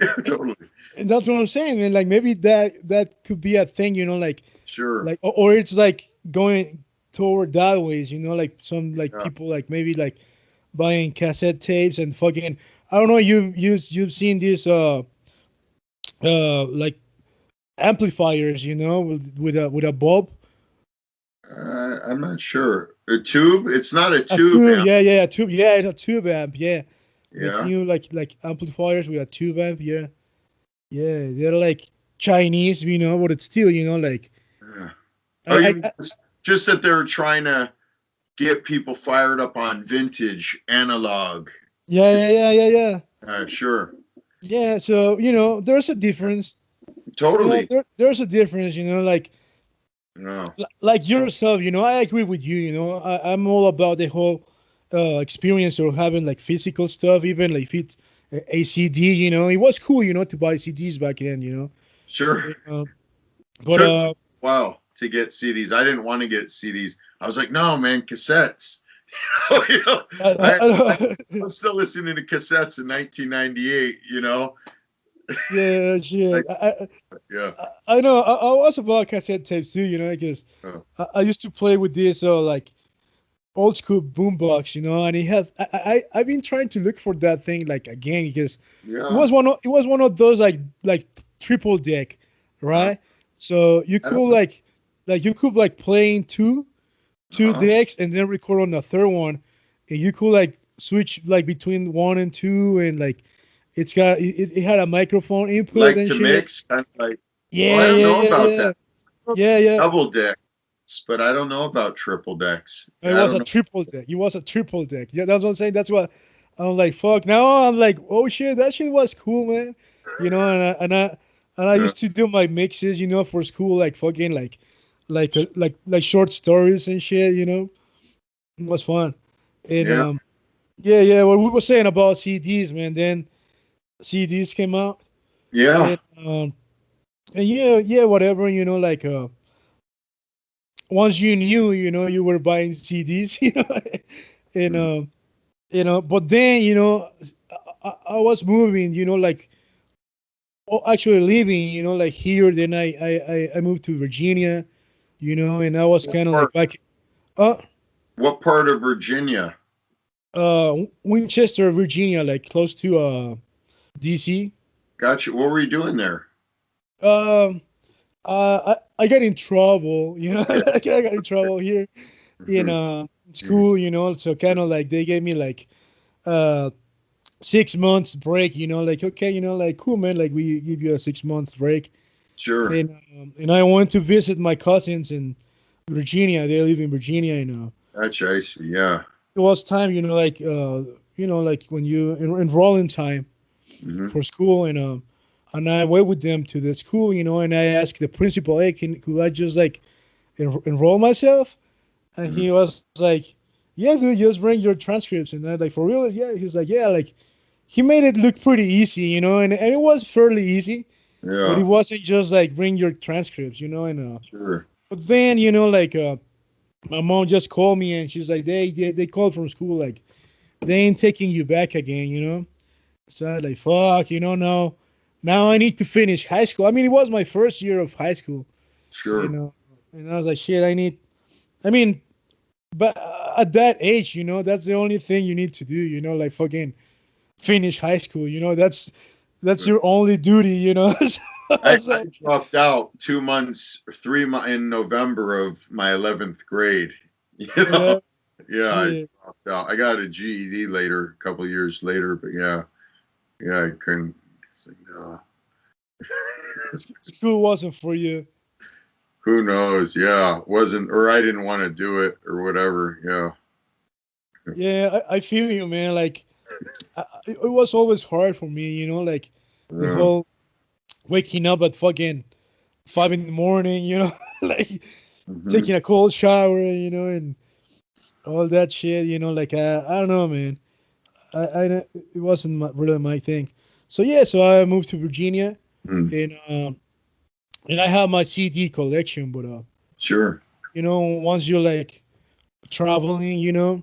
yeah, totally.
and that's what I'm saying, man. Like maybe that could be a thing, you know,
Sure.
or it's like going toward that ways, you know, like some like
Yeah.
people like maybe like buying cassette tapes and fucking. I don't know. You've seen these like amplifiers, you know, with a bulb.
I'm not sure. A tube? It's not a
A
tube
tube,
amp.
yeah, yeah, a tube, yeah, it's a tube amp, yeah. Like
Yeah.
new like amplifiers with a tube amp, yeah, yeah. They're like Chinese, you know, but it's still, you know, like
Yeah. Oh,
I, I
it's just that they're trying to get people fired up on vintage analog.
yeah, yeah, yeah, yeah, yeah,
Sure.
yeah. So you know, there's a difference. You know,
Totally.
there's a difference. You know,
No.
like yourself. You know, I agree with you. You know, I'm all about the whole experience of having like physical stuff, even like if it's a CD. You know, it was cool. You know, to buy CDs back then. You know,
Sure.
uh, but
Took me a while to get CDs. I didn't want to get CDs. I was like, no, man, cassettes. you know, I, I
I,
was still listening to cassettes in 1998.
yeah,
Like,
shit.
yeah.
I know. I was about cassette tapes too. You know, because
Oh,
I used to play with this like old school boombox. You know, and it has. I've been trying to look for that thing like again because
yeah.
it was one of those like triple deck,
Uh,
right? So you
I don't
could
know.
like you could like play in two
Uh-huh.
decks and then record on the third one, and you could like switch like between one and two, and like it had a microphone input
Like
and
to
shit.
mix, kind of like, oh, I
Yeah,
don't
yeah,
know
yeah,
about
yeah,
that.
yeah, yeah.
Double decks, but I don't know about triple decks.
It
Yeah, I
was
don't
a
know.
triple deck. It was a triple deck. Yeah, that's what I'm saying. That's what I'm like. Fuck. Now I'm like, oh shit, that shit was cool, man. You know, and I and I
Yeah.
used to do my mixes, for school, like fucking like short stories and shit. It was fun. And
Yeah.
yeah, yeah. What we were saying about CDs, man. Then CDs came out,
Yeah.
and yeah, yeah, whatever. Once you knew, you were buying CDs, and
Mm.
But then, I was moving, actually living, like here. Then I moved to Virginia, and I was
What
kind of like
part,
back. Uh,
what part of Virginia?
Winchester, Virginia, like close to DC.
Gotcha. What were you doing there?
Um, I got in trouble, like I got in trouble here in
Mhm.
school, so kind of like they gave me like uh 6 months break, like okay, like cool, man, like we give you a 6 months break,
Sure.
and I went to visit my cousins in Virginia. They live in Virginia, and
Gotcha. I see. Yeah.
it was time, like when you enroll in time
Hmm.
for school, and I went with them to the school, and I asked the principal, hey, could I just like enroll myself? And
Hmm.
he was like, yeah, dude, just bring your transcripts. And I like, for real? Yeah. He's like, yeah, like he made it look pretty easy, and it was fairly easy, but it
Yeah.
wasn't just like bring your transcripts, and
Sure.
but then, like my mom just called me and she's like, they called from school, like they ain't taking you back again, So I was like, fuck, now I need to finish high school. I mean, it was my first year of high school, you
Sure.
know, and I was like, shit, I mean, but at that age, that's the only thing you need to do, like fucking finish high school, that's your only duty, So I was
I
like,
dropped out 2 months, 3 months in November of my 11th grade. You
oh
know?
yeah,
Yeah, I
yeah,
dropped out. I got a GED later, a couple years later, but yeah, yeah, I couldn't. It's like, no.
school wasn't for you.
Who knows? Yeah, wasn't, or I didn't want to do it or whatever. Yeah.
Yeah, I feel you, man. Like, it was always hard for me, like the
Yeah.
whole waking up at fucking 5 in the morning, like
Hmm.
taking a cold shower, and all that shit, like I don't know, man. It wasn't really my thing. So yeah, so I moved to Virginia,
Mm.
and I have my CD collection, but
Sure.
once you're like traveling, you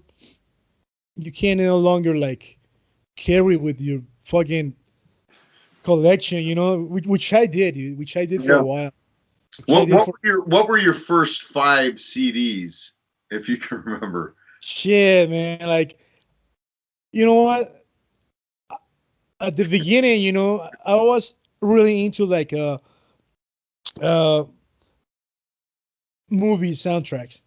can no longer like carry with your fucking collection, which I did, dude, which I did for a
Yeah.
while, which I did for
What were your first five CDs, if you can remember?
shit, man. Like, you know what? At the beginning, I was really into like uh movie
Like
soundtracks,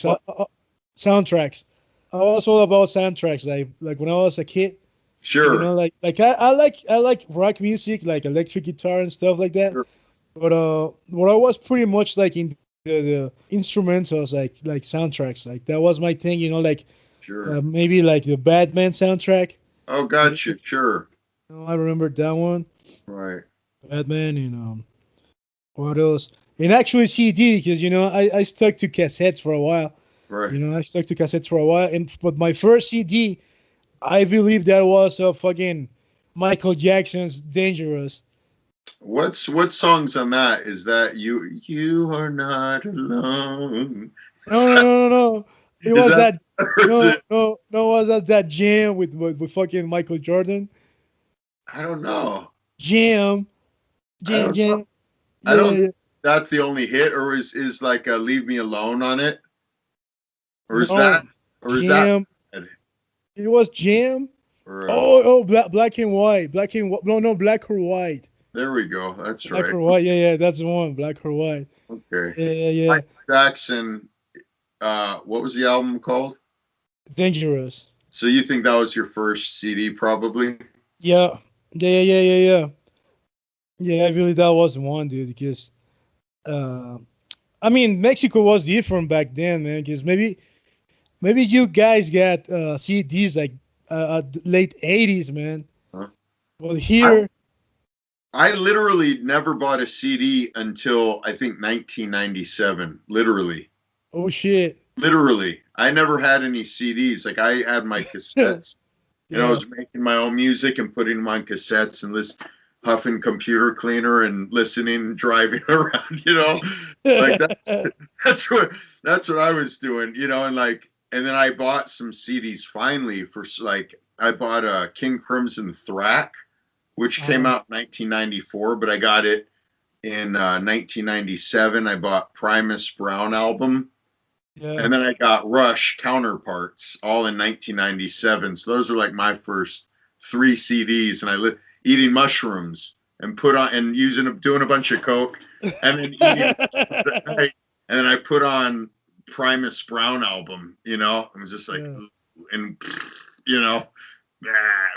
what?
soundtracks. I was all about soundtracks. Like when I was a kid,
Sure.
like I like rock music, like electric guitar and stuff like that.
Sure.
But what I was pretty much like in the instrumentals, like soundtracks. Like that was my thing. Like
Sure.
maybe like the Batman soundtrack.
Oh,
You know,
gotcha. Sure.
I remember that one.
Right.
Batman, what else? And actually CD, because I stuck to cassettes for a while.
Right.
I stuck to cassettes for a while, and but my first CD, I believe that was fucking Michael Jackson's "Dangerous."
What songs on that? Is that you are not alone?
No, no, no, no, no. It
Is
was
that
that.
or is
No,
it?
no, no. Was that jam with fucking Michael Jordan?
I don't know.
Jam,
I
jam,
don't know.
jam.
I
Yeah,
don't.
yeah.
That's the only hit, or is like "Leave Me Alone" on it, or is that,
No,
or is that?
jam. It was jam.
Or
Oh, black and white, black and no, no, black or white,
there we go. That's
black
right.
or white. Yeah, yeah, that's the one, black or white.
Okay.
Yeah, yeah, yeah.
Michael Jackson. What was the album called?
Dangerous.
So you think that was your first CD, probably?
Yeah, yeah, yeah, yeah, yeah, yeah. Yeah, I believe that was the one, dude. Because uh, I mean, Mexico was different back then, man. Because maybe you guys got CDs like late '80s, man.
Huh?
Well,
I,
here.
I literally never bought a CD until I think 1997. Literally.
Oh shit.
Literally. I never had any CDs. Like I had my cassettes and I
Yeah.
was making my own music and putting them on cassettes and listen huffing computer cleaner and listening and driving around, Like that's what that's what I was doing, and then I bought some CDs finally for like I bought a King Crimson Thrack, which came
Uh,
out in 1994, but I got it in 1997. I bought Primus Brown album,
yeah.
and then I got Rush Counterparts all in 1997. So those are like my first three CDs, and I lived eating mushrooms and put on and doing a bunch of coke, and then eating mushrooms at night, and then I put on Primus Brown album. I was just like,
Yeah.
and you know,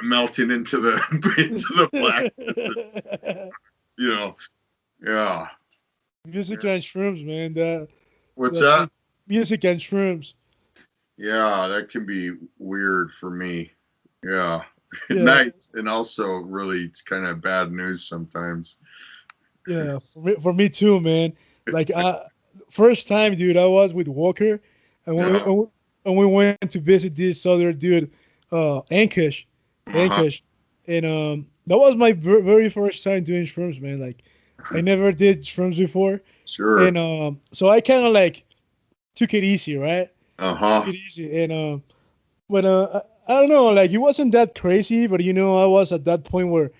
melting into the into the blackness. You know, yeah.
Music and shrooms, man.
What's
That's
that?
like music and shrooms.
Yeah, that can be weird for me. Yeah.
Yeah,
Nice. And also really it's kind of bad news sometimes.
yeah. For me too, man. Like first time, dude, I was with Walker, and
Yeah.
we went to visit this other dude, Ankush,
Uh-huh.
Ankush, and that was my very first time doing shrooms, man. Like I never did shrooms before,
Sure.
and so I kind of like took it easy, right? Took
Uh-huh.
it easy, and but I don't know, like it wasn't that crazy, but I was at that point where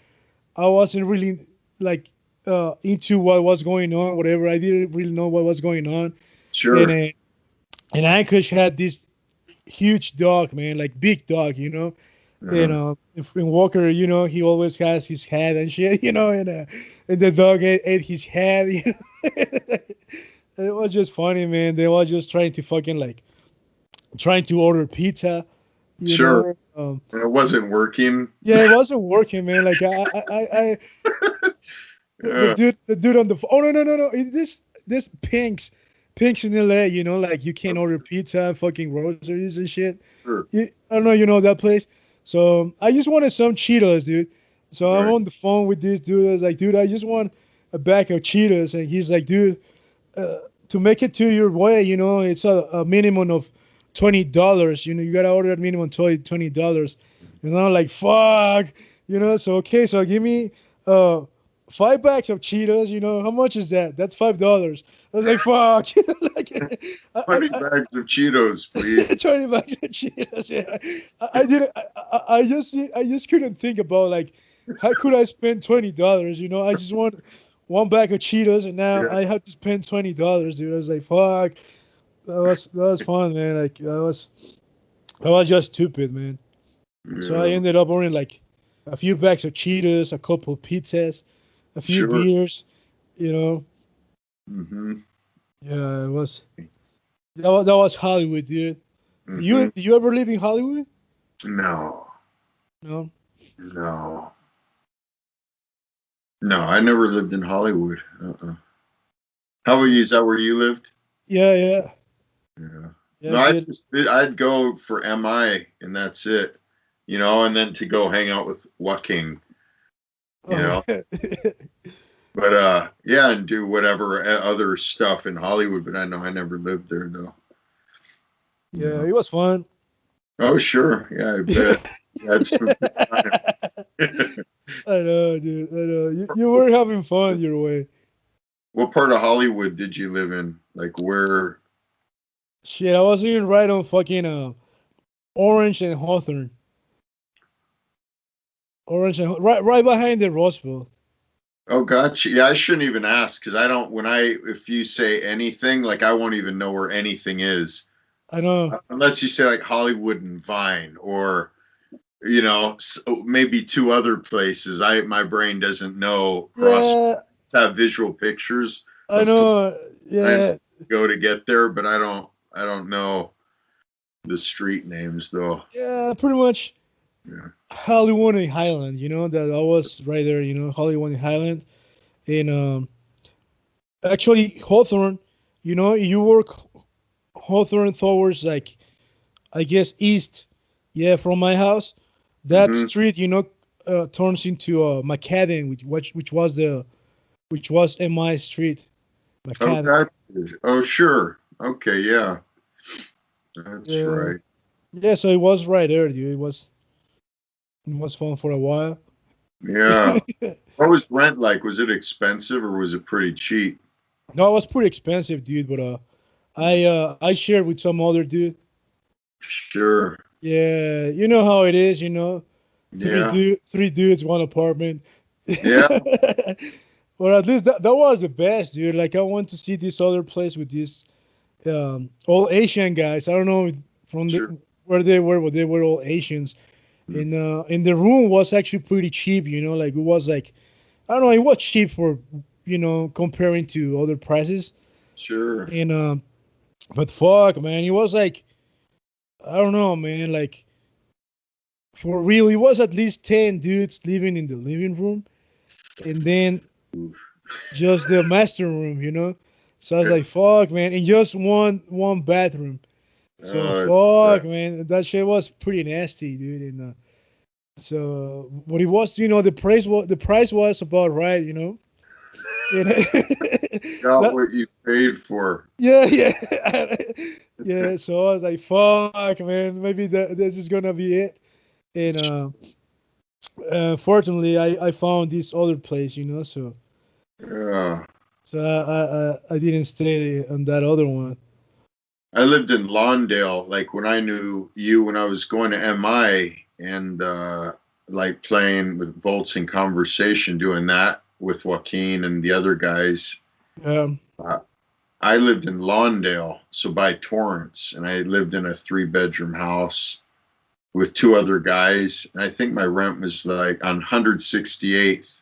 I wasn't really like into what was going on, whatever. I didn't really know what was going on, and
Sure.
Ankush had this huge dog, man, like big dog, and
Uh-huh.
in Walker, he always has his head and shit, and the dog ate his head. It was just funny, man. They were just trying to fucking like trying to order pizza, you
Sure.
know.
And it wasn't working.
Yeah, it wasn't working, man. Like
Yeah.
the dude on the phone. Oh no! This Pinks in LA. Like you can't order pizza, fucking groceries and shit.
Sure.
I don't know. You know that place. So I just wanted some Cheetos, dude. So I'm
Right.
on the phone with this dude. I was like, dude, I just want a bag of Cheetos, and he's like, dude, to make it to your way, it's a minimum of $20. You gotta order at minimum $20. And I'm like, fuck, So okay, so give me 5 bags of Cheetos. How much is that? That's $5. I was like, fuck, like I,
20 bags of Cheetos, please.
20 bags of Cheetos. Yeah, I didn't. I just couldn't think about like how could I spend $20. I just want one bag of Cheetos, and now
Yeah.
I have to spend $20, dude. I was like, fuck. That was fun, man. Like I was just stupid, man. So I
Yeah.
ended up ordering like a few bags of Cheetos, a couple of pizzas, a few
Sure.
beers. You know,
Mm-hmm.
yeah, that was Hollywood, dude. You
Mm-hmm.
did you ever live in Hollywood?
No.
No.
No. No, I never lived in Hollywood. How about you? Is that where you lived?
Yeah, yeah,
Yeah.
yeah,
No, I'd
dude.
just I'd go for MI and that's it. And then to go hang out with Joaquin, you
Oh,
know. But yeah, and do whatever other stuff in Hollywood, but I know I never lived there though.
yeah,
Yeah.
it was fun.
Oh sure. Yeah, I bet. That's some good time.
I know, dude. I know. You were having fun your way.
What part of Hollywood did you live in? Like where?
Shit, I was even right on fucking Orange and Hawthorne. Right behind the Roseville.
Oh, gotcha. Yeah, I shouldn't even ask because I don't. If you say anything, like I won't even know where anything is
I know.
unless you say like Hollywood and Vine or maybe two other places. My brain doesn't know cross
Yeah,
have visual pictures
I
of
know.
I
Yeah,
go to get there, but I don't know the street names though.
yeah, pretty much
Yeah.
Hollywood and Highland. That I was right there. Hollywood and Highland, and actually Hawthorne. You work Hawthorne towards like I guess east. Yeah, from my house, that
Mm-hmm.
street. turns into Macadam, which was MI Street,
Oh,
Macadam.
that. Oh, sure. Okay, yeah, that's
Yeah,
right.
yeah. So it was right there, dude. It was fun for a while.
Yeah. What was rent like? Was it expensive or was it pretty cheap?
No, it was pretty expensive, dude. But I shared with some other dude.
Sure.
Yeah, you know how it is.
Yeah.
Three dudes, one apartment.
Yeah.
Or at least that was the best, dude. Like I want to see this other place with these all Asian guys. I don't know from
Sure.
where they were, but they were all Asians. And the room was actually pretty cheap. Like it was like I don't know, it was cheap for comparing to other prices.
Sure.
And but fuck, man, it was like I don't know, man, like for real, it was at least 10 dudes living in the living room, and then just the master room. So I was like, fuck, man, and just one bathroom. So
Uh,
fuck, man, that shit was pretty nasty, dude. And so, but it was, the price was about right. You know?
got
that,
what you paid for.
yeah, yeah, yeah. So I was like, fuck, man, maybe this is gonna be it. And fortunately, I found this other place.
Yeah.
So I didn't stay on that other one.
I lived in Lawndale, like when I knew you, when I was going to MI and like playing with Bolts in Conversation, doing that with Joaquin and the other guys.
Um,
Uh, I lived in Lawndale, so by Torrance, and I lived in a 3 bedroom house with two other guys. And I think my rent was like on 168th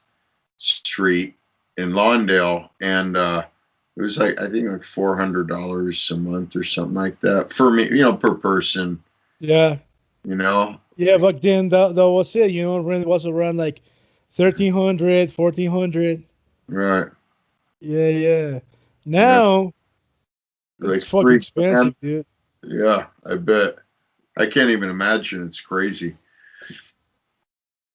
Street in Lawndale, and it was like I think like $400 a month or something like that for me, per person.
yeah,
You know,
yeah. Back then, that was it. Rent was around like 1,300, 1,400.
right?
Yeah, yeah.
Yeah,
Now it's
like
fucking
3 grand.
expensive, dude.
Yeah, I bet. I can't even imagine. It's crazy.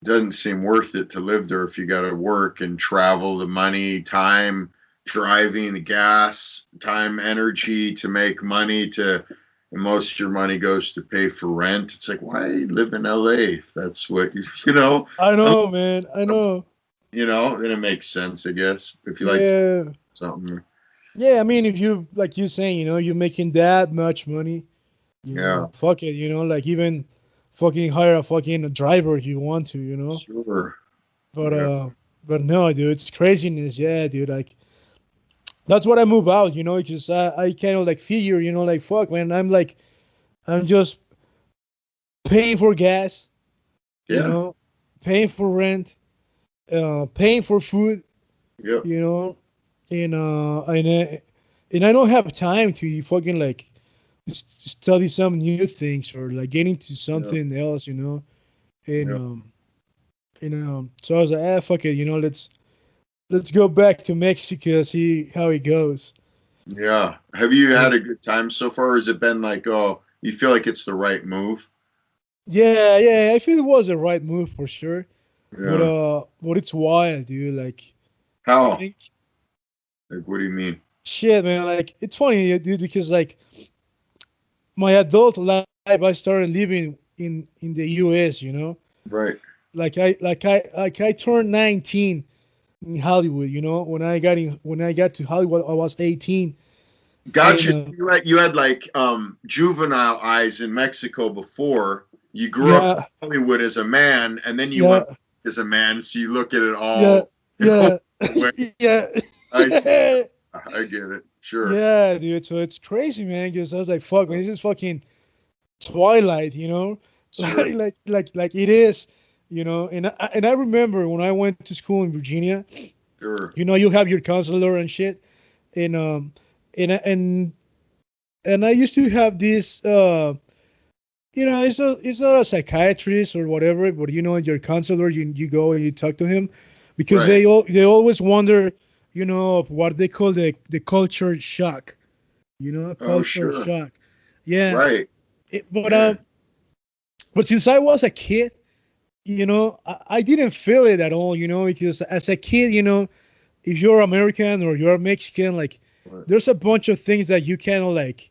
Doesn't seem worth it to live there if you got to work and travel, the money, time, driving, the gas, time, energy to make money and most of your money goes to pay for rent. It's like, why live in LA if that's what,
I know, man. I know.
then it makes sense, I guess, if you like
Yeah,
something.
yeah. I mean, if you like you saying, you're making that much money,
Yeah,
fuck it, like even fucking hire a fucking driver if you want to.
sure.
But
Yeah,
but no, dude, it's craziness. Yeah, dude, like that's what I move out, because I kind of like figure, like fuck, man, I'm just paying for gas, you
yeah,
know, paying for rent, paying for food,
yep,
you know, and I don't have time to fucking like study some new things or like get into
yep,
something else. And
yep.
so I was like, fuck it, let's go back to Mexico, see how it goes.
Yeah. Have you
Yeah,
had a good time so far? Or has it been like, oh, you feel like it's the right move?
yeah, yeah. I feel it was the right move for sure,
Yeah.
but it's wild, dude. Like, I
How?
think
Like, what do you mean?
shit, man. Like, it's funny, dude, because like my adult life, I started living in the U.S.
Right.
Like I turned 19 in Hollywood. When I got to Hollywood, I was 18, and
Gotcha. So you had like juvenile eyes in Mexico before. You grew up
yeah,
in Hollywood as a man, and then you
yeah,
went as a man, so you look at it
yeah,
all in a whole
yeah,
way.
yeah,
I see. I get it. Sure.
yeah, dude. So it's crazy, man. Because I was like, fuck, man, this is fucking Twilight,
Sure.
like it is, and I remember when I went to school in Virginia.
Sure.
You have your counselor and shit, and and I used to have this. It's not a psychiatrist or whatever, but your counselor, you go and you talk to him, because
Right.
they always wonder, of what they call the culture shock,
Oh,
culture
sure.
shock. Yeah,
Right.
but
Yeah.
since I was a kid, I didn't feel it at all, because as a kid, if you're American or you're Mexican, like
Right.
there's a bunch of things that you kind of like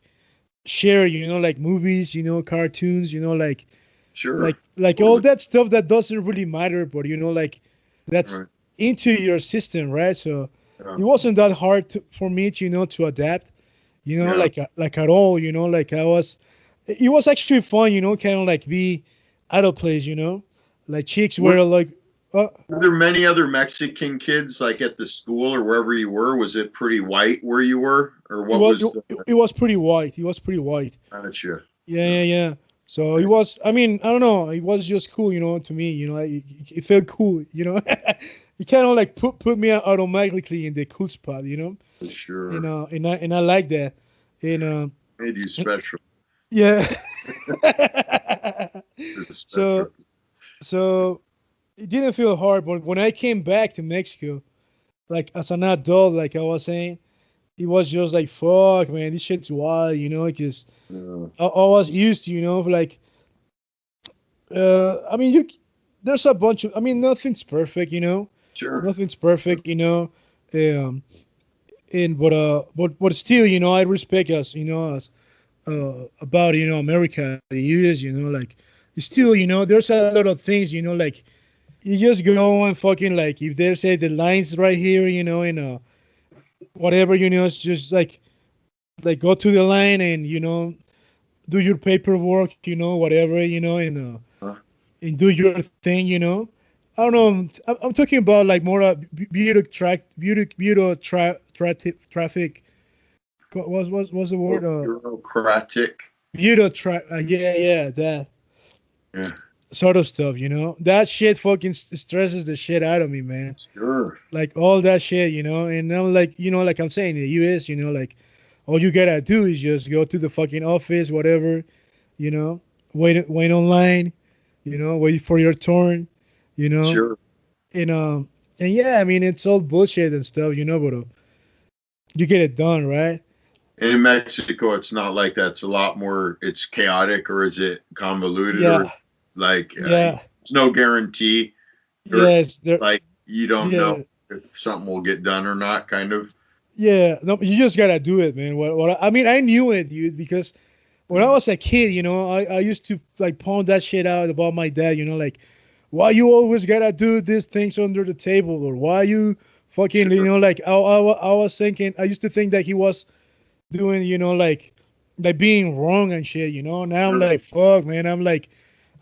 share, like movies, cartoons,
Sure.
like all
Totally.
that stuff that doesn't really matter, but like that's
Right.
into your system, right? So
Yeah.
it wasn't that hard for me to to adapt,
Yeah.
like at all, like it was actually fun, kind of like be out of place, like chicks
Were,
were like, uh,
were there many other Mexican kids like at the school or wherever you were? Was it pretty white where you were, or
it
what
was
was the?
it was pretty white. It was pretty white.
Gotcha.
Yeah,
Yeah.
yeah, yeah. So it was. I mean, I don't know. It was just cool, to me. It felt cool. It kind of like put me automatically in the cool spot.
For
And
sure.
I like that. And
Made you special.
yeah.
Special.
so so it didn't feel hard, but when I came back to Mexico, like as an adult, like I was saying, it was just like fuck, man, this shit's wild, because
Yeah.
I was used to, like I mean, there's a bunch of, I mean, nothing's perfect,
Sure.
nothing's perfect, um, and but still, I respect us, as about America, the U.S., like still, there's a lot of things, like you just go and fucking like if they say the lines right here, and whatever, it's just like go to the line and do your paperwork, whatever,
Huh?
and do your thing, I don't know. I'm talking about like more traffic. What's the word?
Bureaucratic.
Yeah, yeah, that
Yeah.
sort of stuff. That shit fucking stresses the shit out of me, man.
Sure.
Like all that shit, and I'm like, like I'm saying, in the U.S., like all you gotta do is just go to the fucking office, whatever, you know, wait online, wait for your turn, you know,
Sure.
and yeah, I mean it's all bullshit and stuff, but you get it done, right?
And in Mexico, it's not like that. It's a lot more. It's chaotic, or is it convoluted, or
Yeah,
like
yeah,
there's no guarantee, or
yes, there,
like you don't know
yeah,
if something will get done or not. Kind of.
yeah. No, you just gotta do it, man. I mean, I knew it, dude, because when I
Yeah.
was a kid, I used to like pound that shit out about my dad, like why you always gotta do these things under the table, or why you fucking,
Sure.
like I was thinking, I used to think that he was doing, like being wrong and shit, now I'm
Sure.
like, fuck, man, I'm like,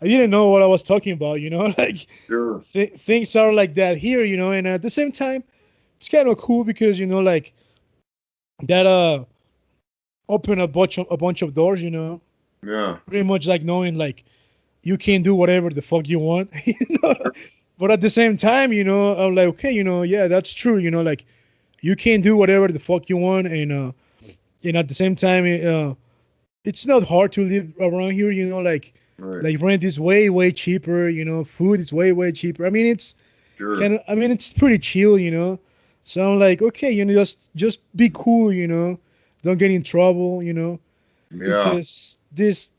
I didn't know what I was talking about, like
Sure.
things are like that here, and at the same time, it's kind of cool because, like that open a bunch of doors,
Yeah.
pretty much like knowing like you can do whatever the fuck you want.
Sure.
But at the same time, I'm like, okay, yeah, that's true. Like you can do whatever the fuck you want, and at the same time, it's not hard to live around here.
Right.
Like rent is way cheaper. Food is way cheaper. I mean, it's
Sure.
I mean, it's pretty chill. So I'm like, okay, just be cool. Don't get in trouble.
Yeah.
Because this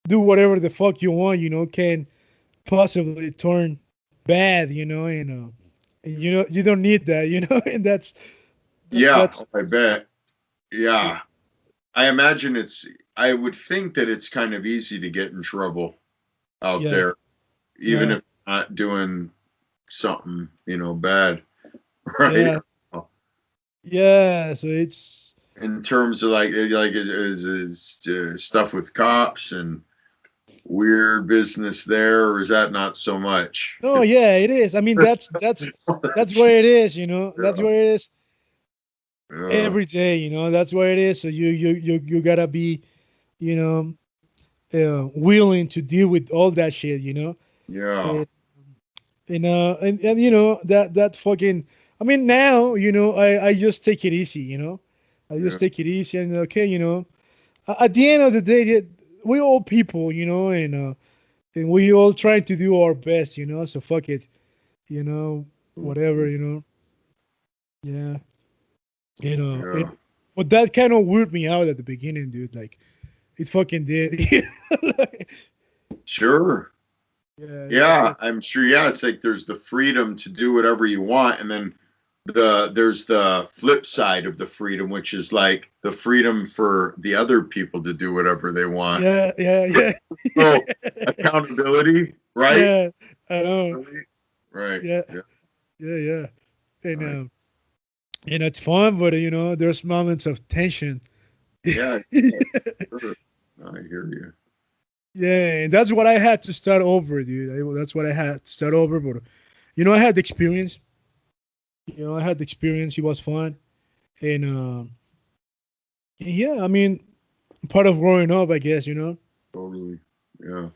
do whatever the fuck you want, can possibly turn bad, and you don't need that, and
Yeah.
that's
I bet. Yeah. I imagine it's. I would think that it's kind of easy to get in trouble out
yeah,
there, even
yeah,
if not doing something, bad, right?
yeah, yeah. So it's
In terms of like stuff with cops and weird business there, or is that not so much?
no, yeah, it is. I mean, that's where it is, that's
Yeah,
where it is
yeah,
every day, that's where it is. So you gotta be, you know, willing to deal with all that shit,
yeah,
and and that fucking, I mean, now, I just take it easy, I
yeah,
just take it easy, and okay, at the end of the day, we all people, and we all trying to do our best, so fuck it, you know whatever, yeah,
yeah.
but that kind of weirded me out at the beginning, dude, like it fucking did. Like,
Sure.
Yeah,
Yeah, I'm sure. Yeah, it's like there's the freedom to do whatever you want, and then there's the flip side of the freedom, which is like the freedom for the other people to do whatever they want.
yeah, yeah,
So
yeah.
accountability, right?
Yeah, I know.
Right. Right.
Yeah,
Yeah.
yeah. And
Right.
it's fun, but there's moments of tension.
Yeah.
Yeah,
Sure. I hear you.
and that's what I had to start over, dude. That's what I had to start over. But I had the experience. I had the experience. It was fun, and yeah, I mean, part of growing up, I guess.
Totally. Yeah.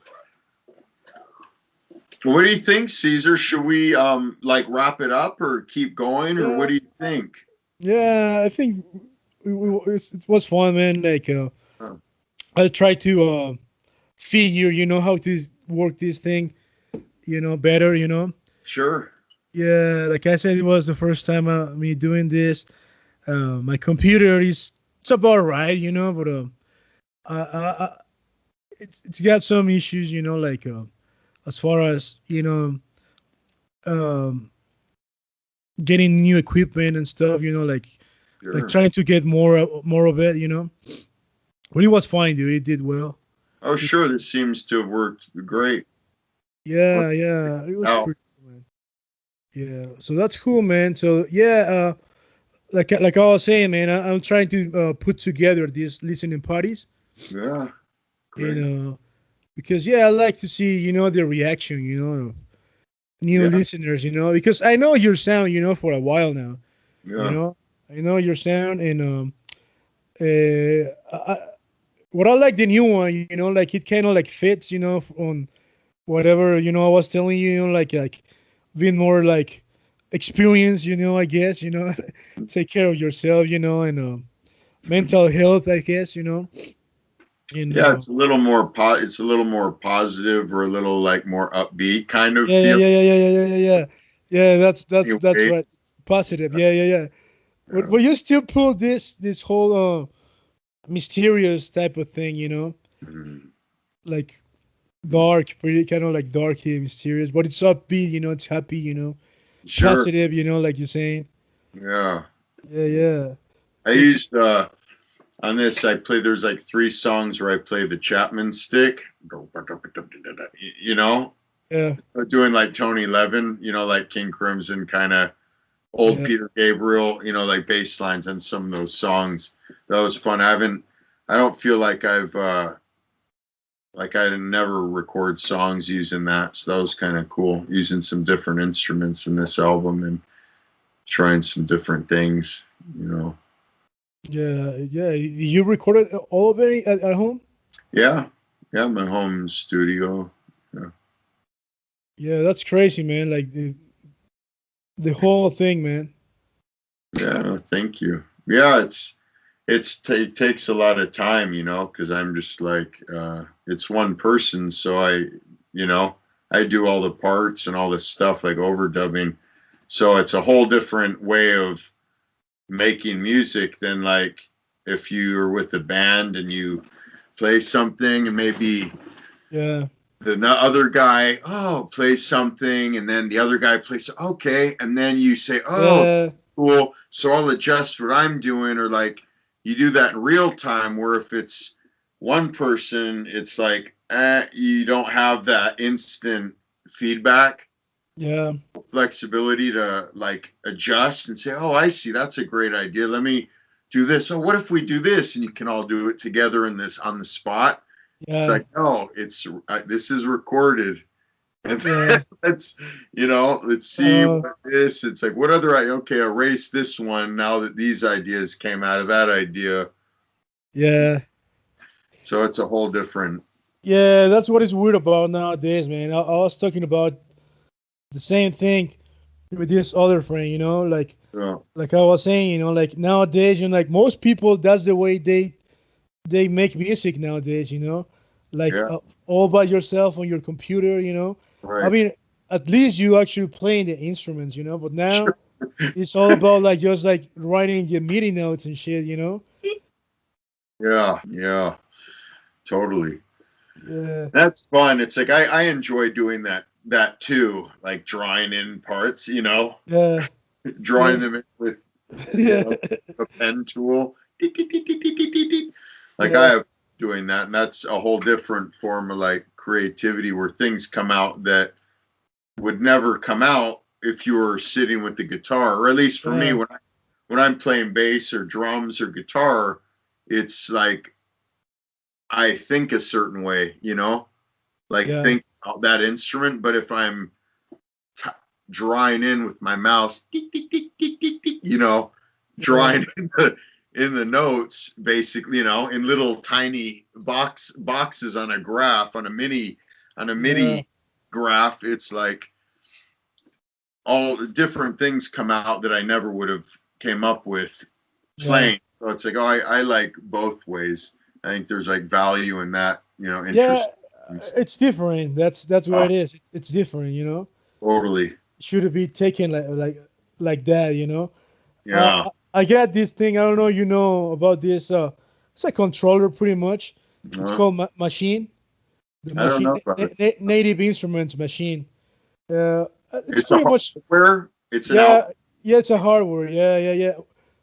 What do you think, Caesar? Should we like wrap it up or keep going, or
Yeah,
what do you think?
yeah. I think it was fun, man. Like
Huh.
I tried to figure, how to work this thing, better.
Sure.
Yeah, like I said, it was the first time me doing this. My computer is it's about right, but I it's got some issues, like as far as um, getting new equipment and stuff, like
Sure.
trying to get more of it, But it was fine, dude. It did well.
Oh,
It,
sure. This seems to have worked great.
yeah, it was
Now,
pretty cool, man. Yeah, so that's cool, man. So yeah, like I was saying, man, I'm trying to put together these listening parties,
yeah, great.
and because yeah, I like to see the reaction, of new
Yeah,
listeners, because I know your sound, for a while now, you
yeah,
know, I know your sound, and what I like the new one, like it kind of like fits, on whatever I was telling you, like being more like experience, I guess, take care of yourself, and mental health, I guess, and
yeah. It's a little more it's a little more positive or a little like more upbeat kind of
yeah, yeah,
feel.
yeah, yeah, yeah, yeah, yeah, yeah, yeah. Yeah, that's
Anyway,
right. Positive. Yeah, yeah, yeah. But
yeah.
you still pull this whole mysterious type of thing,
Mhm.
like dark, pretty kind of like dark and mysterious, but it's upbeat, it's happy,
Sure.
positive, like you're saying.
Yeah.
Yeah, yeah.
I
It's
used on this. I play. There's like three songs where I play the Chapman stick. You know,
yeah,
doing like Tony Levin. Like King Crimson kind of old
yeah,
Peter Gabriel, like bass lines on some of those songs. That was fun. I don't feel like like I never record songs using that. So that was kind of cool, using some different instruments in this album and trying some different things, you know.
yeah, yeah. You recorded all of it at home?
Yeah. Yeah. My home studio. Yeah.
Yeah, that's crazy, man. Like the whole thing, man.
Yeah. No, thank you. Yeah. It takes a lot of time, because I'm just like, it's one person. So you know, I do all the parts and all this stuff like overdubbing. So it's a whole different way of making music than like if you're with a band and you play something and maybe
Yeah,
the other guy plays something and then the other guy plays okay and then you say
yeah,
cool, so I'll adjust what I'm doing, or like you do that in real time where if it's one person it's like you don't have that instant feedback
yeah,
flexibility to like adjust and say, oh, I see, that's a great idea, let me do this, oh, what if we do this, and you can all do it together in this on the spot. It's
yeah,
like, no, it's this is recorded, and
yeah.
let's let's see
Uh,
what this, it's like, what other okay, erase this one now that these ideas came out of that idea.
yeah,
So it's a whole different.
yeah. That's what is weird about nowadays, man. I was talking about the same thing with this other friend, like I was saying, like nowadays, like most people, that's the way they make music nowadays, like
Yeah,
all by yourself on your computer, I
right.
mean, at least you actually playing the instruments, but now
Sure.
it's all about like just like writing your MIDI notes and shit,
Yeah, yeah, totally.
Yeah,
That's fun. It's like I enjoy doing that too, like drawing in parts,
yeah,
drawing
yeah,
them in with
yeah,
a pen tool. Like I
yeah,
have doing that, and that's a whole different form of like creativity where things come out that would never come out if you were sitting with the guitar, or at least for me
yeah,
when I'm playing bass or drums or guitar, it's like I think a certain way, like
yeah,
think about that instrument. But if I'm t- drawing in with my mouse,
yeah,
drawing in the notes, basically, in little tiny boxes on a graph, on a
yeah,
MIDI graph, it's like all different things come out that I never would have came up with
yeah.
playing. So it's like, oh, I like both ways. I think there's like value in that,
Yeah,
interest.
it's different. That's what
Oh,
it is. It's different, you know.
totally.
Should it be taken like that, you know?
Yeah.
I got this thing. I don't know. You know about this? It's a controller, pretty much. It's
Uh,
called machine. The
I don't
machine,
know about it.
native instruments machine. It's
It's a
pretty much,
hardware. It's an out.
yeah, yeah. It's a hardware. Yeah, yeah, yeah.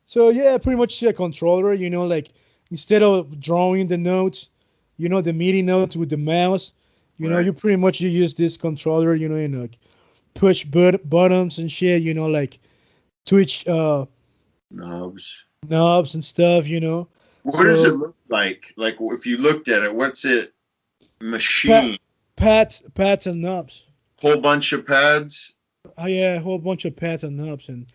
So yeah, pretty much a controller. You know, like instead of drawing the notes, you know, the MIDI notes with the mouse. You know,
Right.
you use this controller. You know, and like push buttons and shit. You know, like twitch
Knobs.
knobs and stuff. You know,
What does it
so
look like? Like if you looked at it, what's it?
pat
Machine.
pads and knobs.
Whole bunch of pads.
Yeah, a whole bunch of pads and knobs and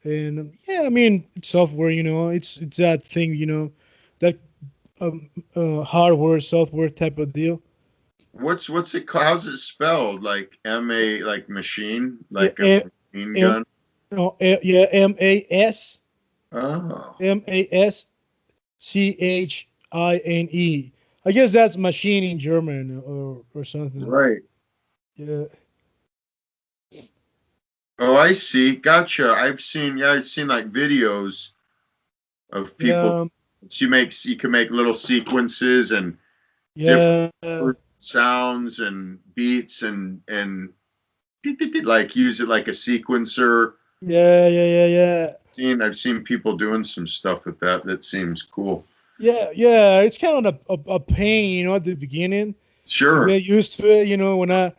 yeah, I mean it's software. You know, it's that thing. You know, that hardware software type of deal.
What's it? How's it spelled? Like M-A, like machine,
Yeah,
like a machine
M,
gun.
no, yeah,
Oh,
MASCHINE. I guess that's machine in German or something.
right.
Yeah,
Oh, I see. Gotcha. I've seen like videos of people.
yeah,
You can make little sequences and different
yeah,
sounds and beats and like use it like a sequencer.
yeah.
I've seen people doing some stuff with that. That seems cool.
Yeah. It's kind of a pain, you know, at the beginning to
Sure.
get used to it. You know, when I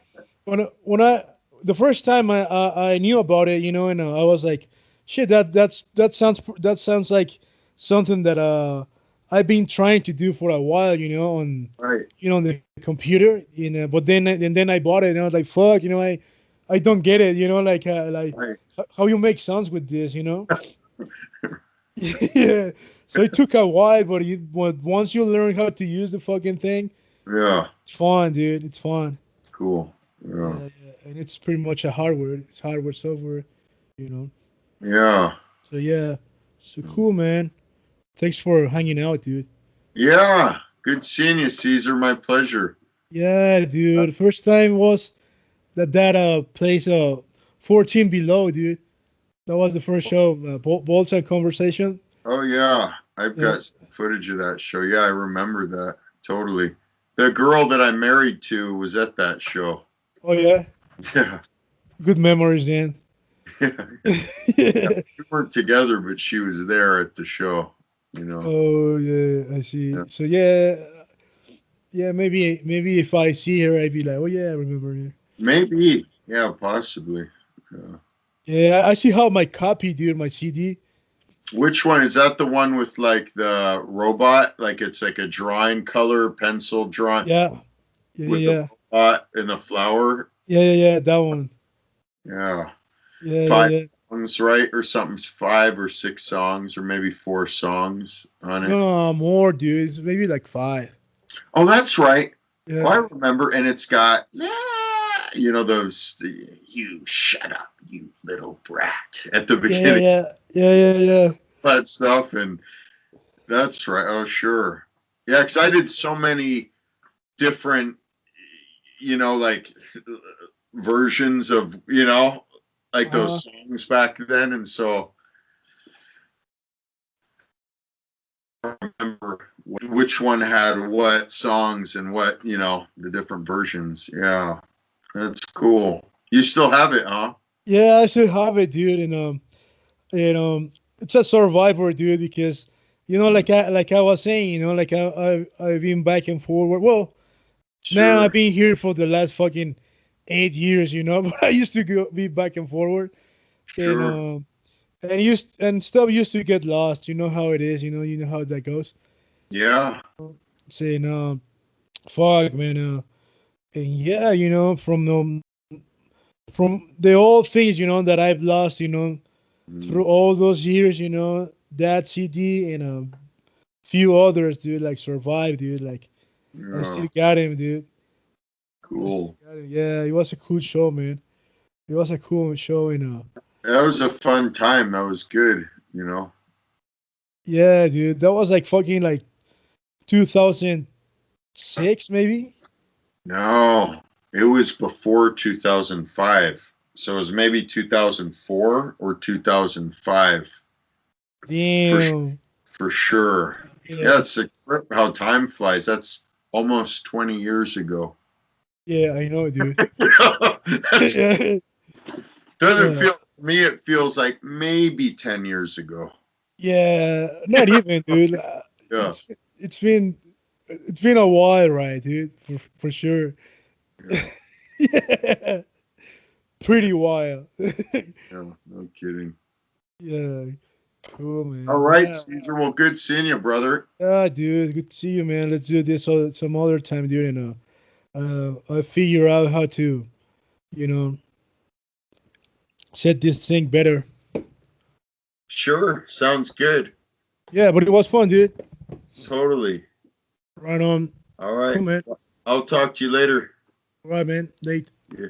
the first time I knew about it, you know, and I was like, shit, that sounds like something that I've been trying to do for a while, you know,
Right.
on the computer, you know. But then I bought it, and I was like, fuck, you know, I don't get it, you know, like
Right.
how you make sounds with this, you know. Yeah. So it took a while, but once you learn how to use the fucking thing,
Yeah.
it's fun, dude. It's fun.
Cool. Yeah.
Yeah. And it's pretty much a hardware. It's hardware, software, you know.
Yeah.
So yeah, so cool, man. Thanks for hanging out, dude.
Yeah. Good seeing you, Caesar. My pleasure.
Yeah, dude. First time was that place 14 below, dude. That was the first show. Bolts and conversation.
Oh yeah. I've
Yeah.
got some footage of that show. Yeah, I remember that. Totally. The girl that I married to was at that show.
Oh yeah.
Yeah.
Good memories, then.
Yeah. Yeah.
Yeah.
We weren't together, but she was there at the show, you know.
Oh yeah, I
Yeah.
see. So yeah, yeah. Maybe if I see her, I'd be like, oh yeah, I remember her.
Maybe. Yeah, possibly. Yeah.
Yeah, I see how my copy, dude, my CD.
Which one is that? The one with like the robot? Like it's like a drawing color pencil drawing
Yeah,
with the
yeah.
robot and the flower?
Yeah. That one.
Yeah.
Yeah,
Five
yeah.
songs, right? Or something, 5 or 6 songs, or maybe 4 songs on
No,
it.
no, more, dude. It's maybe like five.
Oh, that's right. Oh, I
Yeah.
remember. And it's got, "Ah," those, you shut up, you little brat at the beginning,
Yeah.
that stuff. And that's right. Oh, sure. Yeah, because I did so many different, like versions of, like
Uh,
those songs back then. And so I remember which one had what songs and what, the different versions. Yeah, that's cool. You still have it, huh?
Yeah, I still have it, dude. It's a survivor, dude, because like I was saying, like I've been back and forward. Well, now I've
Sure.
been here for the last fucking 8 years, but I used to be back and forward, and
Sure.
and stuff used to get lost. You know how it is. You know how that goes.
Yeah.
Saying, fuck, man, and yeah, from the old things, that I've lost,
Mm,
through all those years, that CD and a few others, dude, like Survive, dude, like I
yeah.
still got him, dude. I still
Cool.
got him. Yeah, it was a cool show, man. It was a cool show,
That was a fun time. That was good.
yeah, dude, that was like fucking like 2006, maybe.
No, it was before 2005. So it was maybe 2004 or 2005 for
Damn.
for sure. Yeah,
Yeah,
it's a trip how time flies. That's almost 20 years ago.
yeah, I know, dude.
That's
Yeah,
doesn't
yeah,
feel to me it feels like maybe 10 years ago.
yeah. Not even, dude.
Yeah.
It's been it's been a while, right, dude? For sure.
Yeah.
Yeah, pretty wild.
Yeah. No kidding.
Yeah, cool,
All
man.
right,
Yeah,
Caesar. Well, good seeing you, brother.
yeah, dude. Good to see you, man. Let's do this some other time, dude. I figure out how to, you know, set this thing better.
Sure. Sounds good.
Yeah, but it was fun, dude.
Totally.
Right on.
All
Cool,
right.
man.
I'll talk to you later.
All right, man. Late.
Yeah.